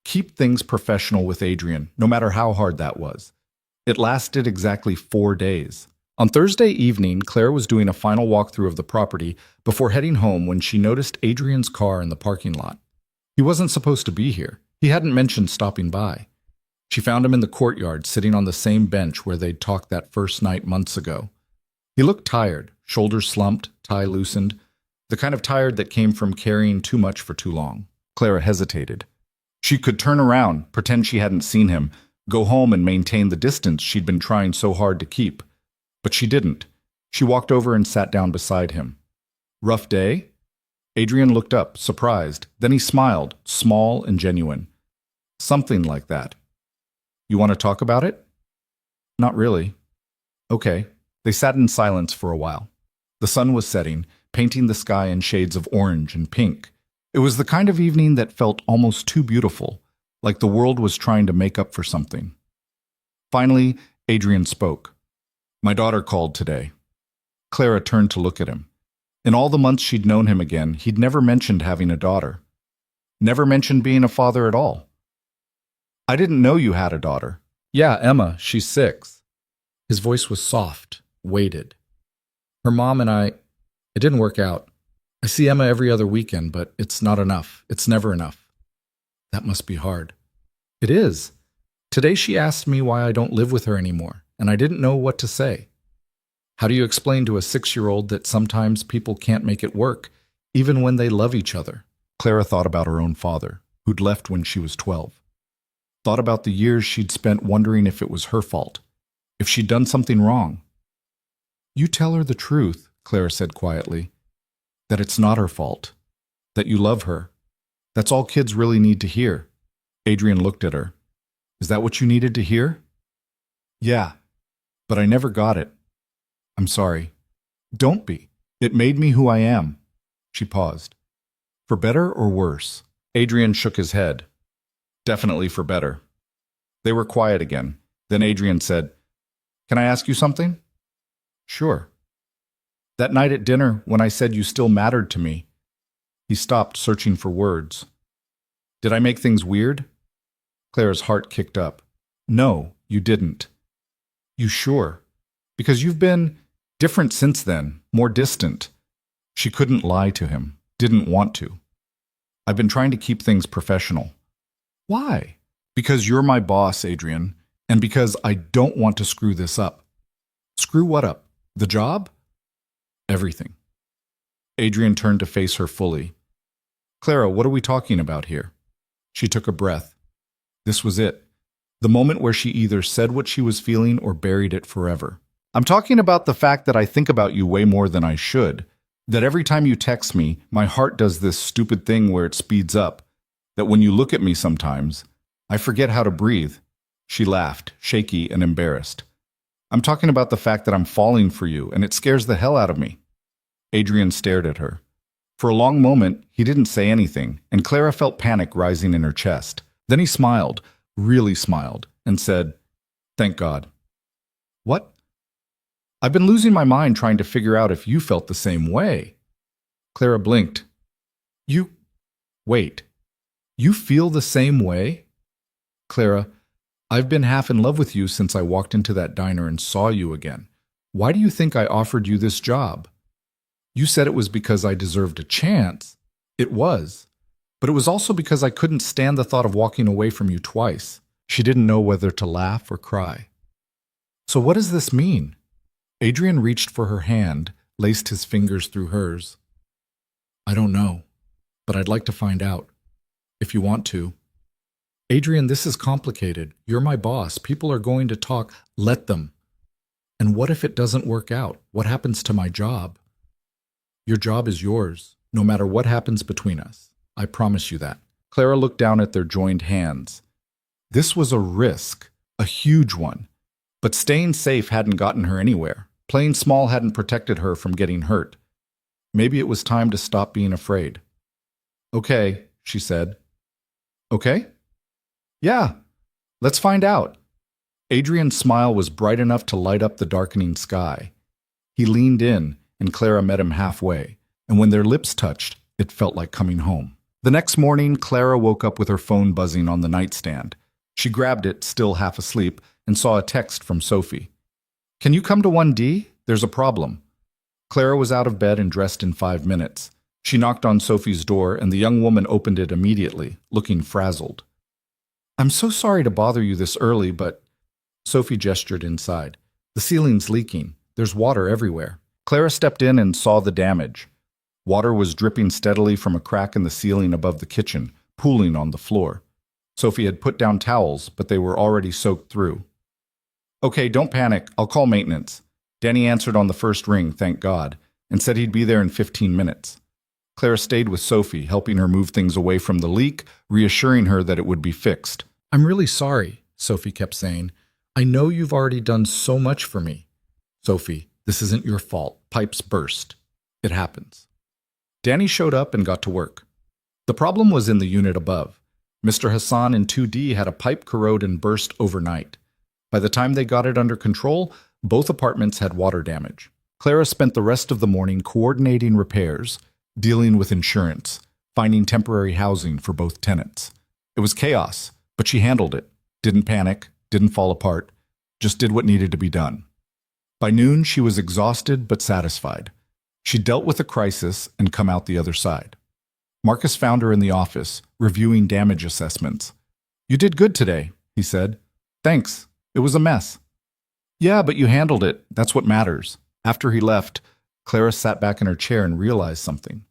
keep things professional with Adrian, no matter how hard that was. It lasted exactly 4 days. On Thursday evening, Claire was doing a final walkthrough of the property before heading home when she noticed Adrian's car in the parking lot. He wasn't supposed to be here. He hadn't mentioned stopping by. She found him in the courtyard, sitting on the same bench where they'd talked that first night months ago. He looked tired, shoulders slumped, tie loosened, the kind of tired that came from carrying too much for too long. Clara hesitated. She could turn around, pretend she hadn't seen him, go home and maintain the distance she'd been trying so hard to keep. But she didn't. She walked over and sat down beside him. "Rough day?" Adrian looked up, surprised. Then he smiled, small and genuine. "Something like that." "You want to talk about it?" "Not really." "Okay." They sat in silence for a while. The sun was setting, painting the sky in shades of orange and pink. It was the kind of evening that felt almost too beautiful, like the world was trying to make up for something. Finally, Adrian spoke. "My daughter called today." Clara turned to look at him. In all the months she'd known him again, he'd never mentioned having a daughter. Never mentioned being a father at all. "I didn't know you had a daughter." "Yeah, Emma, she's 6. His voice was soft, weighted. "Her mom and it didn't work out. I see Emma every other weekend, but it's not enough. It's never enough." "That must be hard." "It is. Today she asked me why I don't live with her anymore, and I didn't know what to say. How do you explain to a 6-year-old that sometimes people can't make it work, even when they love each other?" Clara thought about her own father, who'd left when she was 12. Thought about the years she'd spent wondering if it was her fault, if she'd done something wrong. "You tell her the truth," Clara said quietly, "that it's not her fault, that you love her. That's all kids really need to hear." Adrian looked at her. "Is that what you needed to hear?" "Yeah, but I never got it. I'm sorry." "Don't be. It made me who I am." She paused. "For better or worse?" Adrian shook his head. "Definitely for better." They were quiet again. Then Adrian said, "Can I ask you something?" "Sure." "That night at dinner, when I said you still mattered to me." He stopped, searching for words. "Did I make things weird?" Clara's heart kicked up. "No, you didn't." "You sure? Because you've been different since then, more distant." She couldn't lie to him, didn't want to. "I've been trying to keep things professional." "Why?" "Because you're my boss, Adrian, and because I don't want to screw this up." "Screw what up? The job?" "Everything." Adrian turned to face her fully. "Clara, what are we talking about here?" She took a breath. This was it. The moment where she either said what she was feeling or buried it forever. "I'm talking about the fact that I think about you way more than I should. That every time you text me, my heart does this stupid thing where it speeds up. That when you look at me sometimes, I forget how to breathe. She laughed, shaky and embarrassed. I'm talking about the fact that I'm falling for you, and it scares the hell out of me. Adrian stared at her. For a long moment, he didn't say anything, and Clara felt panic rising in her chest. Then he smiled, really smiled, and said, "Thank God." "What?" "I've been losing my mind trying to figure out if you felt the same way." Clara blinked. Wait. You feel the same way?" "Clara, I've been half in love with you since I walked into that diner and saw you again. Why do you think I offered you this job?" "You said it was because I deserved a chance." "It was. But it was also because I couldn't stand the thought of walking away from you twice." She didn't know whether to laugh or cry. "So what does this mean?" Adrian reached for her hand, laced his fingers through hers. "I don't know, but I'd like to find out. If you want to." "Adrian, this is complicated. You're my boss. People are going to talk. Let them. And what if it doesn't work out? What happens to my job?" "Your job is yours, no matter what happens between us. I promise you that." Clara looked down at their joined hands. This was a risk, a huge one. But staying safe hadn't gotten her anywhere. Playing small hadn't protected her from getting hurt. Maybe it was time to stop being afraid. "Okay," she said. "Okay? Yeah, let's find out." Adrian's smile was bright enough to light up the darkening sky. He leaned in, and Clara met him halfway, and when their lips touched, it felt like coming home. The next morning, Clara woke up with her phone buzzing on the nightstand. She grabbed it, still half asleep, and saw a text from Sophie. "Can you come to 1D? There's a problem." Clara was out of bed and dressed in 5 minutes. She knocked on Sophie's door, and the young woman opened it immediately, looking frazzled. "I'm so sorry to bother you this early, but—" Sophie gestured inside. "The ceiling's leaking. There's water everywhere." Clara stepped in and saw the damage. Water was dripping steadily from a crack in the ceiling above the kitchen, pooling on the floor. Sophie had put down towels, but they were already soaked through. "Okay, don't panic. I'll call maintenance." Danny answered on the first ring, thank God, and said he'd be there in 15 minutes. Clara stayed with Sophie, helping her move things away from the leak, reassuring her that it would be fixed. "I'm really sorry," Sophie kept saying. "I know you've already done so much for me." "Sophie, this isn't your fault. Pipes burst. It happens." Danny showed up and got to work. The problem was in the unit above. Mr. Hassan in 2D had a pipe corrode and burst overnight. By the time they got it under control, both apartments had water damage. Clara spent the rest of the morning coordinating repairs, dealing with insurance, finding temporary housing for both tenants. It was chaos, but she handled it, didn't panic, didn't fall apart, just did what needed to be done. By noon, she was exhausted but satisfied. She dealt with the crisis and come out the other side. Marcus found her in the office, reviewing damage assessments. "You did good today," he said. "Thanks. It was a mess." "Yeah, but you handled it. That's what matters." After he left, Clara sat back in her chair and realized something.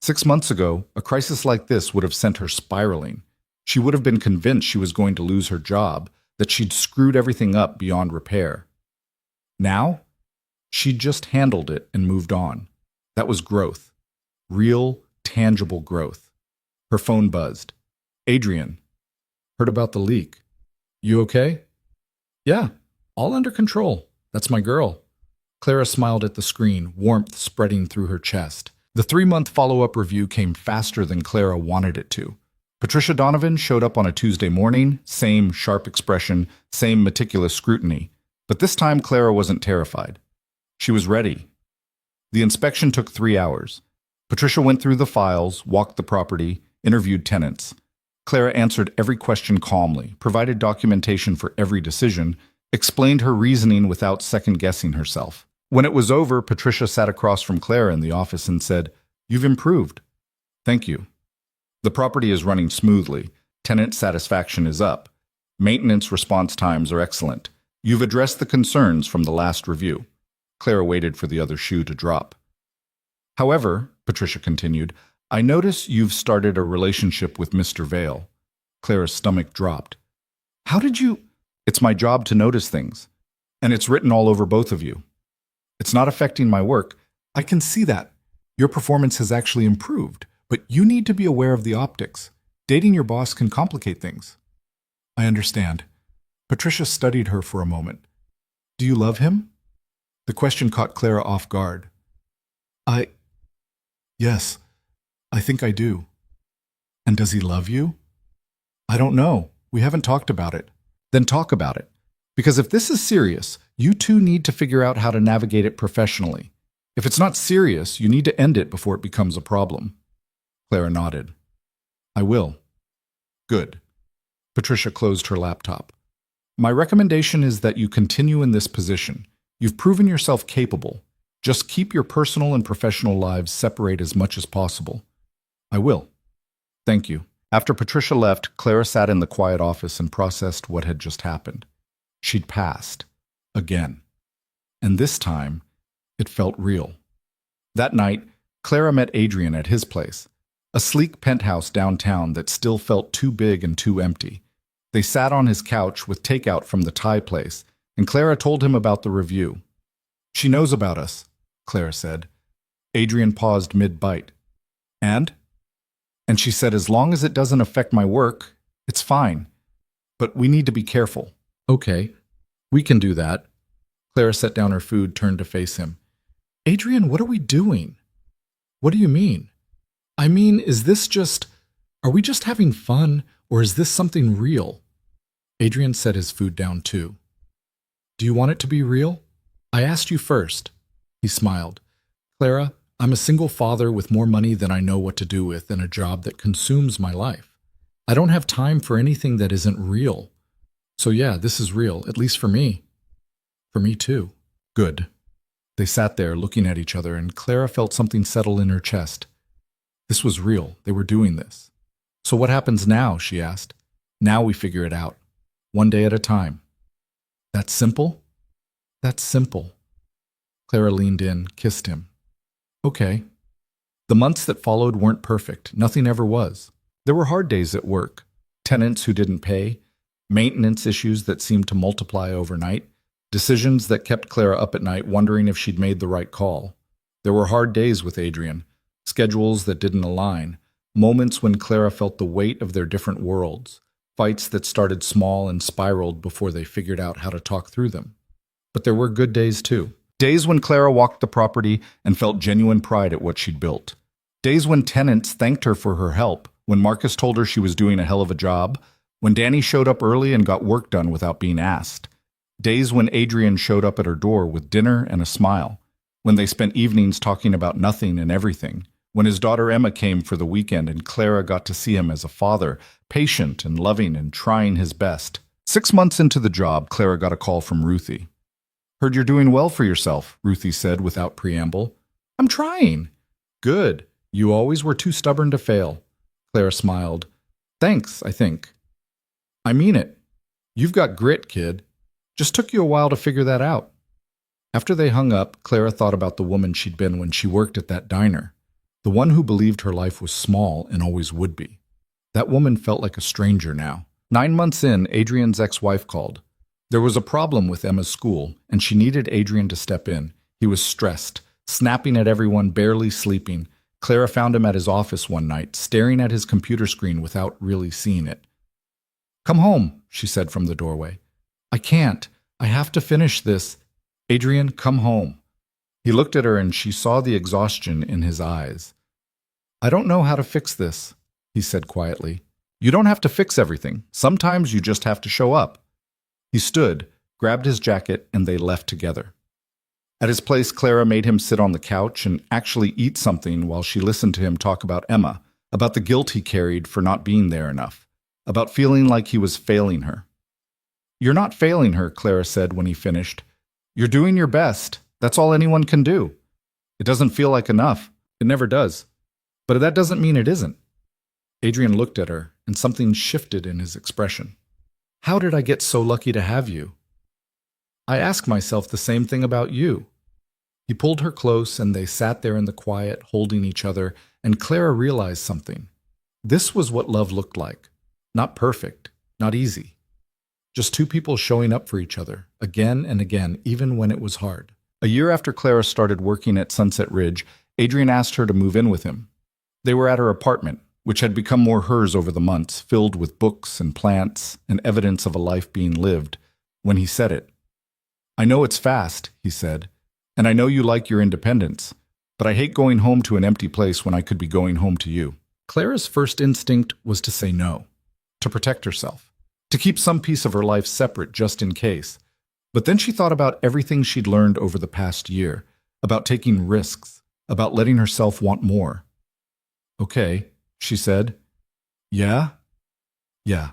6 months ago, a crisis like this would have sent her spiraling. She would have been convinced she was going to lose her job, that she'd screwed everything up beyond repair. Now, she'd just handled it and moved on. That was growth. Real, tangible growth. Her phone buzzed. "Adrian. Heard about the leak. You okay?" "Yeah, all under control. That's my girl." Clara smiled at the screen, warmth spreading through her chest. The 3-month follow-up review came faster than Clara wanted it to. Patricia Donovan showed up on a Tuesday morning, same sharp expression, same meticulous scrutiny. But this time Clara wasn't terrified. She was ready. The inspection took 3 hours. Patricia went through the files, walked the property, interviewed tenants. Clara answered every question calmly, provided documentation for every decision, explained her reasoning without second-guessing herself. When it was over, Patricia sat across from Clara in the office and said, "You've improved." "Thank you." The property is running smoothly. Tenant satisfaction is up. Maintenance response times are excellent. You've addressed the concerns from the last review. Clara waited for the other shoe to drop. "However," Patricia continued, "I notice you've started a relationship with Mr. Vale." Clara's stomach dropped. "How did you—" "It's my job to notice things. And it's written all over both of you. It's not affecting my work. I can see that. Your performance has actually improved, but you need to be aware of the optics. Dating your boss can complicate things. I understand. Patricia studied her for a moment. Do you love him? The question caught Clara off guard. Yes, I think I do. And does he love you? I don't know. We haven't talked about it. Then talk about it. Because if this is serious, you two need to figure out how to navigate it professionally. If it's not serious, you need to end it before it becomes a problem. Clara nodded. I will. Good. Patricia closed her laptop. My recommendation is that you continue in this position. You've proven yourself capable. Just keep your personal and professional lives separate as much as possible. I will. Thank you. After Patricia left, Clara sat in the quiet office and processed what had just happened. She'd passed. Again. And this time, it felt real. That night, Clara met Adrian at his place, a sleek penthouse downtown that still felt too big and too empty. They sat on his couch with takeout from the Thai place, and Clara told him about the review. She knows about us, Clara said. Adrian paused mid-bite. And she said, as long as it doesn't affect my work, it's fine. But we need to be careful. Okay, we can do that. Clara set down her food, turned to face him. Adrian, what are we doing? What do you mean? I mean, are we just having fun, or is this something real? Adrian set his food down too. Do you want it to be real? I asked you first. He smiled. Clara, I'm a single father with more money than I know what to do with and a job that consumes my life. I don't have time for anything that isn't real. So yeah, this is real, at least for me. For me too. Good. They sat there looking at each other, and Clara felt something settle in her chest. This was real. They were doing this. So what happens now? She asked. Now we figure it out. One day at a time. That's simple? That's simple. Clara leaned in, kissed him. Okay. The months that followed weren't perfect. Nothing ever was. There were hard days at work. Tenants who didn't pay. Maintenance issues that seemed to multiply overnight. Decisions that kept Clara up at night wondering if she'd made the right call. There were hard days with Adrian. Schedules that didn't align. Moments when Clara felt the weight of their different worlds. Fights that started small and spiraled before they figured out how to talk through them. But there were good days too. Days when Clara walked the property and felt genuine pride at what she'd built. Days when tenants thanked her for her help, when Marcus told her she was doing a hell of a job, when Danny showed up early and got work done without being asked. Days when Adrian showed up at her door with dinner and a smile, when they spent evenings talking about nothing and everything, when his daughter Emma came for the weekend and Clara got to see him as a father, patient and loving and trying his best. 6 months into the job, Clara got a call from Ruthie. Heard you're doing well for yourself, Ruthie said without preamble. I'm trying. Good. You always were too stubborn to fail. Clara smiled. Thanks, I think. I mean it. You've got grit, kid. Just took you a while to figure that out. After they hung up, Clara thought about the woman she'd been when she worked at that diner. The one who believed her life was small and always would be. That woman felt like a stranger now. 9 months in, Adrian's ex-wife called. There was a problem with Emma's school, and she needed Adrian to step in. He was stressed, snapping at everyone, barely sleeping. Clara found him at his office one night, staring at his computer screen without really seeing it. Come home, she said from the doorway. I can't. I have to finish this. Adrian, come home. He looked at her and she saw the exhaustion in his eyes. I don't know how to fix this, he said quietly. You don't have to fix everything. Sometimes you just have to show up. He stood, grabbed his jacket, and they left together. At his place, Clara made him sit on the couch and actually eat something while she listened to him talk about Emma, about the guilt he carried for not being there enough, about feeling like he was failing her. You're not failing her, Clara said when he finished. You're doing your best. That's all anyone can do. It doesn't feel like enough. It never does. But that doesn't mean it isn't. Adrian looked at her, and something shifted in his expression. How did I get so lucky to have you? I ask myself the same thing about you. He pulled her close, and they sat there in the quiet, holding each other, and Clara realized something. This was what love looked like. Not perfect, not easy. Just two people showing up for each other, again and again, even when it was hard. A year after Clara started working at Sunset Ridge, Adrian asked her to move in with him. They were at her apartment, which had become more hers over the months, filled with books and plants and evidence of a life being lived, when he said it. "I know it's fast," he said, "and I know you like your independence, but I hate going home to an empty place when I could be going home to you." Clara's first instinct was to say no, to protect herself, to keep some piece of her life separate just in case. But then she thought about everything she'd learned over the past year, about taking risks, about letting herself want more. "Okay," she said. "Yeah?" "Yeah."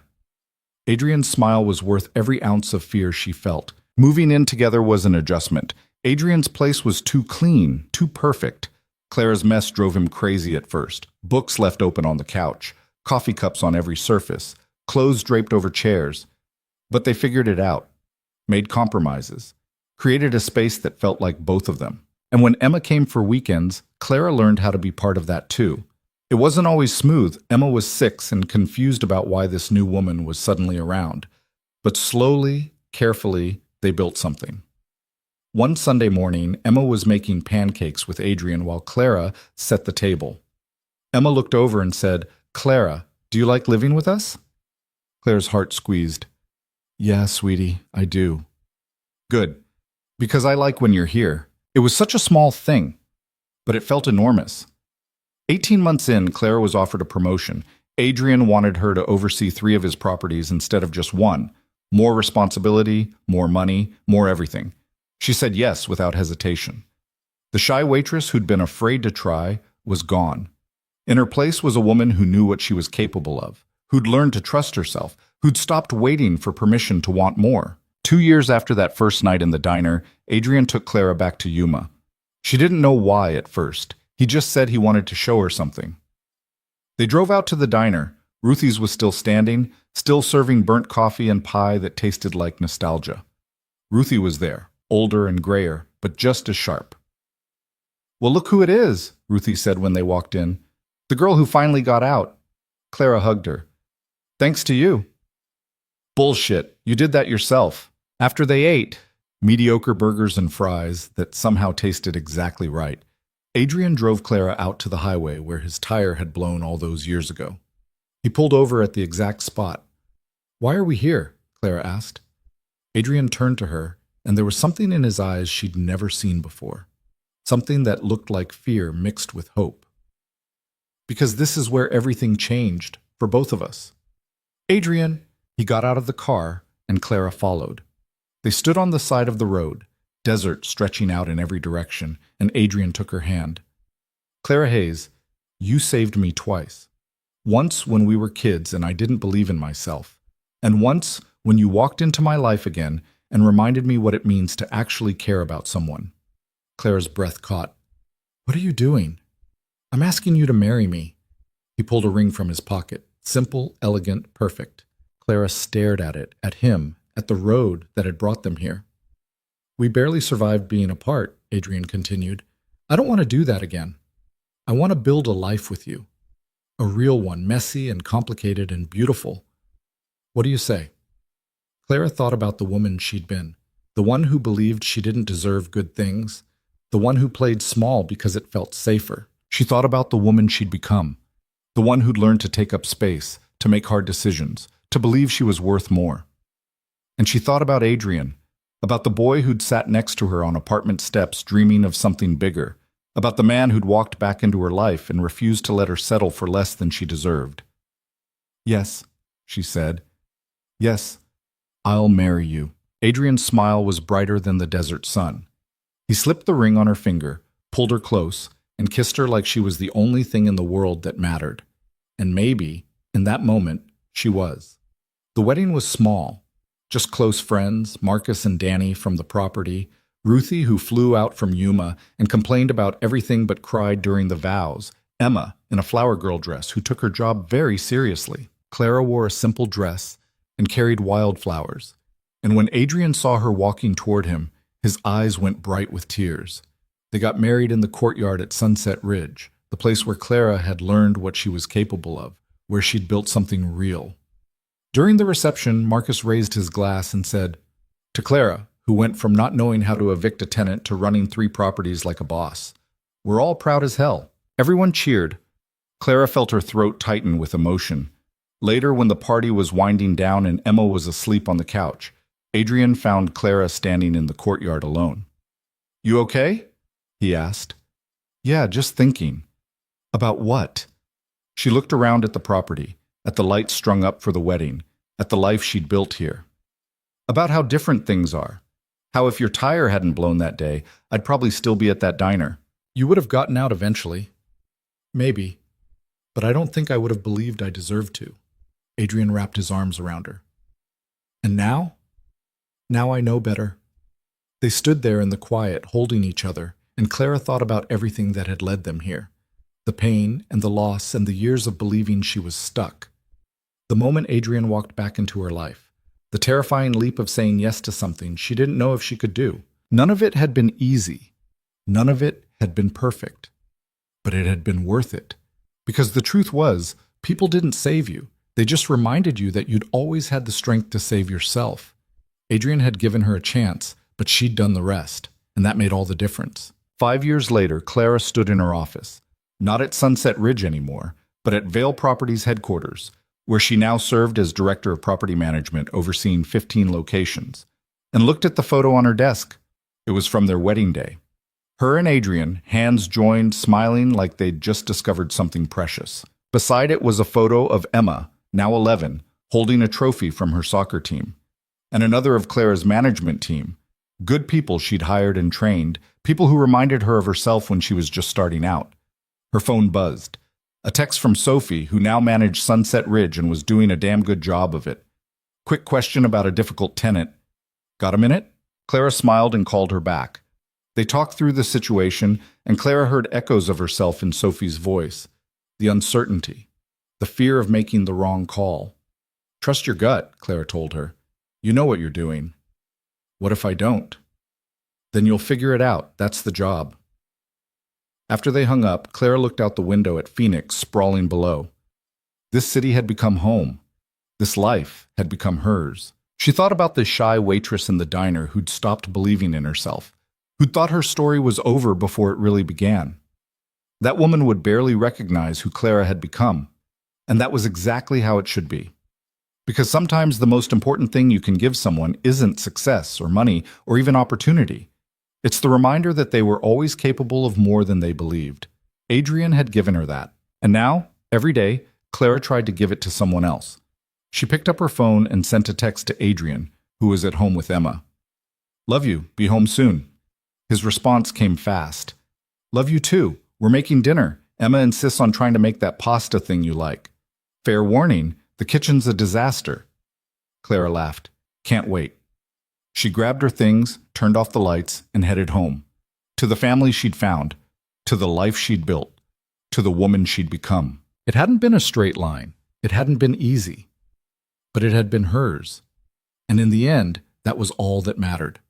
Adrian's smile was worth every ounce of fear she felt. Moving in together was an adjustment. Adrian's place was too clean, too perfect. Clara's mess drove him crazy at first. Books left open on the couch, coffee cups on every surface, clothes draped over chairs. But they figured it out, made compromises, created a space that felt like both of them. And when Emma came for weekends, Clara learned how to be part of that too. It wasn't always smooth. Emma was 6 and confused about why this new woman was suddenly around. But slowly, carefully, they built something. One Sunday morning, Emma was making pancakes with Adrian while Clara set the table. Emma looked over and said, "Clara, do you like living with us?" Clara's heart squeezed. "Yeah, sweetie, I do." "Good, because I like when you're here." It was such a small thing, but it felt enormous. 18 months in, Clara was offered a promotion. Adrian wanted her to oversee 3 of his properties instead of just 1. More responsibility, more money, more everything. She said yes without hesitation. The shy waitress who'd been afraid to try was gone. In her place was a woman who knew what she was capable of, who'd learned to trust herself, who'd stopped waiting for permission to want more. 2 years after that first night in the diner, Adrian took Clara back to Yuma. She didn't know why at first. He just said he wanted to show her something. They drove out to the diner. Ruthie's was still standing, still serving burnt coffee and pie that tasted like nostalgia. Ruthie was there, older and grayer, but just as sharp. "Well, look who it is," Ruthie said when they walked in. "The girl who finally got out." Clara hugged her. "Thanks to you." "Bullshit. You did that yourself." After they ate mediocre burgers and fries that somehow tasted exactly right, Adrian drove Clara out to the highway where his tire had blown all those years ago. He pulled over at the exact spot. "Why are we here?" Clara asked. Adrian turned to her, and there was something in his eyes she'd never seen before. Something that looked like fear mixed with hope. "Because this is where everything changed, for both of us." "Adrian!" He got out of the car, and Clara followed. They stood on the side of the road, desert stretching out in every direction, and Adrian took her hand. "Clara Hayes, you saved me twice. Once when we were kids and I didn't believe in myself, and once when you walked into my life again and reminded me what it means to actually care about someone." Clara's breath caught. "What are you doing?" "I'm asking you to marry me." He pulled a ring from his pocket. Simple, elegant, perfect. Clara stared at it, at him, at the road that had brought them here. "We barely survived being apart," Adrian continued. "I don't want to do that again. I want to build a life with you. A real one, messy and complicated and beautiful. What do you say?" Clara thought about the woman she'd been, the one who believed she didn't deserve good things, the one who played small because it felt safer. She thought about the woman she'd become, the one who'd learned to take up space, to make hard decisions, to believe she was worth more. And she thought about Adrian, about the boy who'd sat next to her on apartment steps dreaming of something bigger, about the man who'd walked back into her life and refused to let her settle for less than she deserved. "Yes," she said. "Yes, I'll marry you." Adrian's smile was brighter than the desert sun. He slipped the ring on her finger, pulled her close, and kissed her like she was the only thing in the world that mattered. And maybe, in that moment, she was. The wedding was small. Just close friends, Marcus and Danny from the property, Ruthie who flew out from Yuma and complained about everything but cried during the vows, Emma in a flower girl dress who took her job very seriously. Clara wore a simple dress and carried wildflowers, and when Adrian saw her walking toward him, his eyes went bright with tears. They got married in the courtyard at Sunset Ridge, the place where Clara had learned what she was capable of, where she'd built something real. During the reception, Marcus raised his glass and said, "To Clara, who went from not knowing how to evict a tenant to running 3 properties like a boss. We're all proud as hell. Everyone cheered. Clara felt her throat tighten with emotion. Later, when the party was winding down and Emma was asleep on the couch, Adrian found Clara standing in the courtyard alone. "You okay?" he asked. "Yeah, just thinking." "About what?" She looked around at the property, at the lights strung up for the wedding, at the life she'd built here. "About how different things are. How if your tire hadn't blown that day, I'd probably still be at that diner. You would have gotten out eventually. Maybe. But I don't think I would have believed I deserved to." Adrian wrapped his arms around her. "And now? Now I know better." They stood there in the quiet, holding each other, and Clara thought about everything that had led them here. The pain and the loss and the years of believing she was stuck. The moment Adrian walked back into her life, the terrifying leap of saying yes to something she didn't know if she could do. None of it had been easy. None of it had been perfect. But it had been worth it. Because the truth was, people didn't save you. They just reminded you that you'd always had the strength to save yourself. Adrian had given her a chance, but she'd done the rest, and that made all the difference. 5 years later, Clara stood in her office, not at Sunset Ridge anymore, but at Vail Properties headquarters, where she now served as Director of Property Management, overseeing 15 locations, and looked at the photo on her desk. It was from their wedding day. Her and Adrian, hands joined, smiling like they'd just discovered something precious. Beside it was a photo of Emma, now 11, holding a trophy from her soccer team, and another of Clara's management team, good people she'd hired and trained, people who reminded her of herself when she was just starting out. Her phone buzzed. A text from Sophie, who now managed Sunset Ridge and was doing a damn good job of it. "Quick question about a difficult tenant. Got a minute?" Clara smiled and called her back. They talked through the situation, and Clara heard echoes of herself in Sophie's voice. The uncertainty. The fear of making the wrong call. "Trust your gut," Clara told her. "You know what you're doing." "What if I don't?" "Then you'll figure it out. That's the job." After they hung up, Clara looked out the window at Phoenix sprawling below. This city had become home. This life had become hers. She thought about the shy waitress in the diner who'd stopped believing in herself, who'd thought her story was over before it really began. That woman would barely recognize who Clara had become, and that was exactly how it should be. Because sometimes the most important thing you can give someone isn't success or money or even opportunity. It's the reminder that they were always capable of more than they believed. Adrian had given her that. And now, every day, Clara tried to give it to someone else. She picked up her phone and sent a text to Adrian, who was at home with Emma. "Love you. Be home soon." His response came fast. "Love you too. We're making dinner. Emma insists on trying to make that pasta thing you like. Fair warning, the kitchen's a disaster." Clara laughed. "Can't wait." She grabbed her things, turned off the lights, and headed home. To the family she'd found, to the life she'd built, to the woman she'd become. It hadn't been a straight line. It hadn't been easy. But it had been hers. And in the end, that was all that mattered.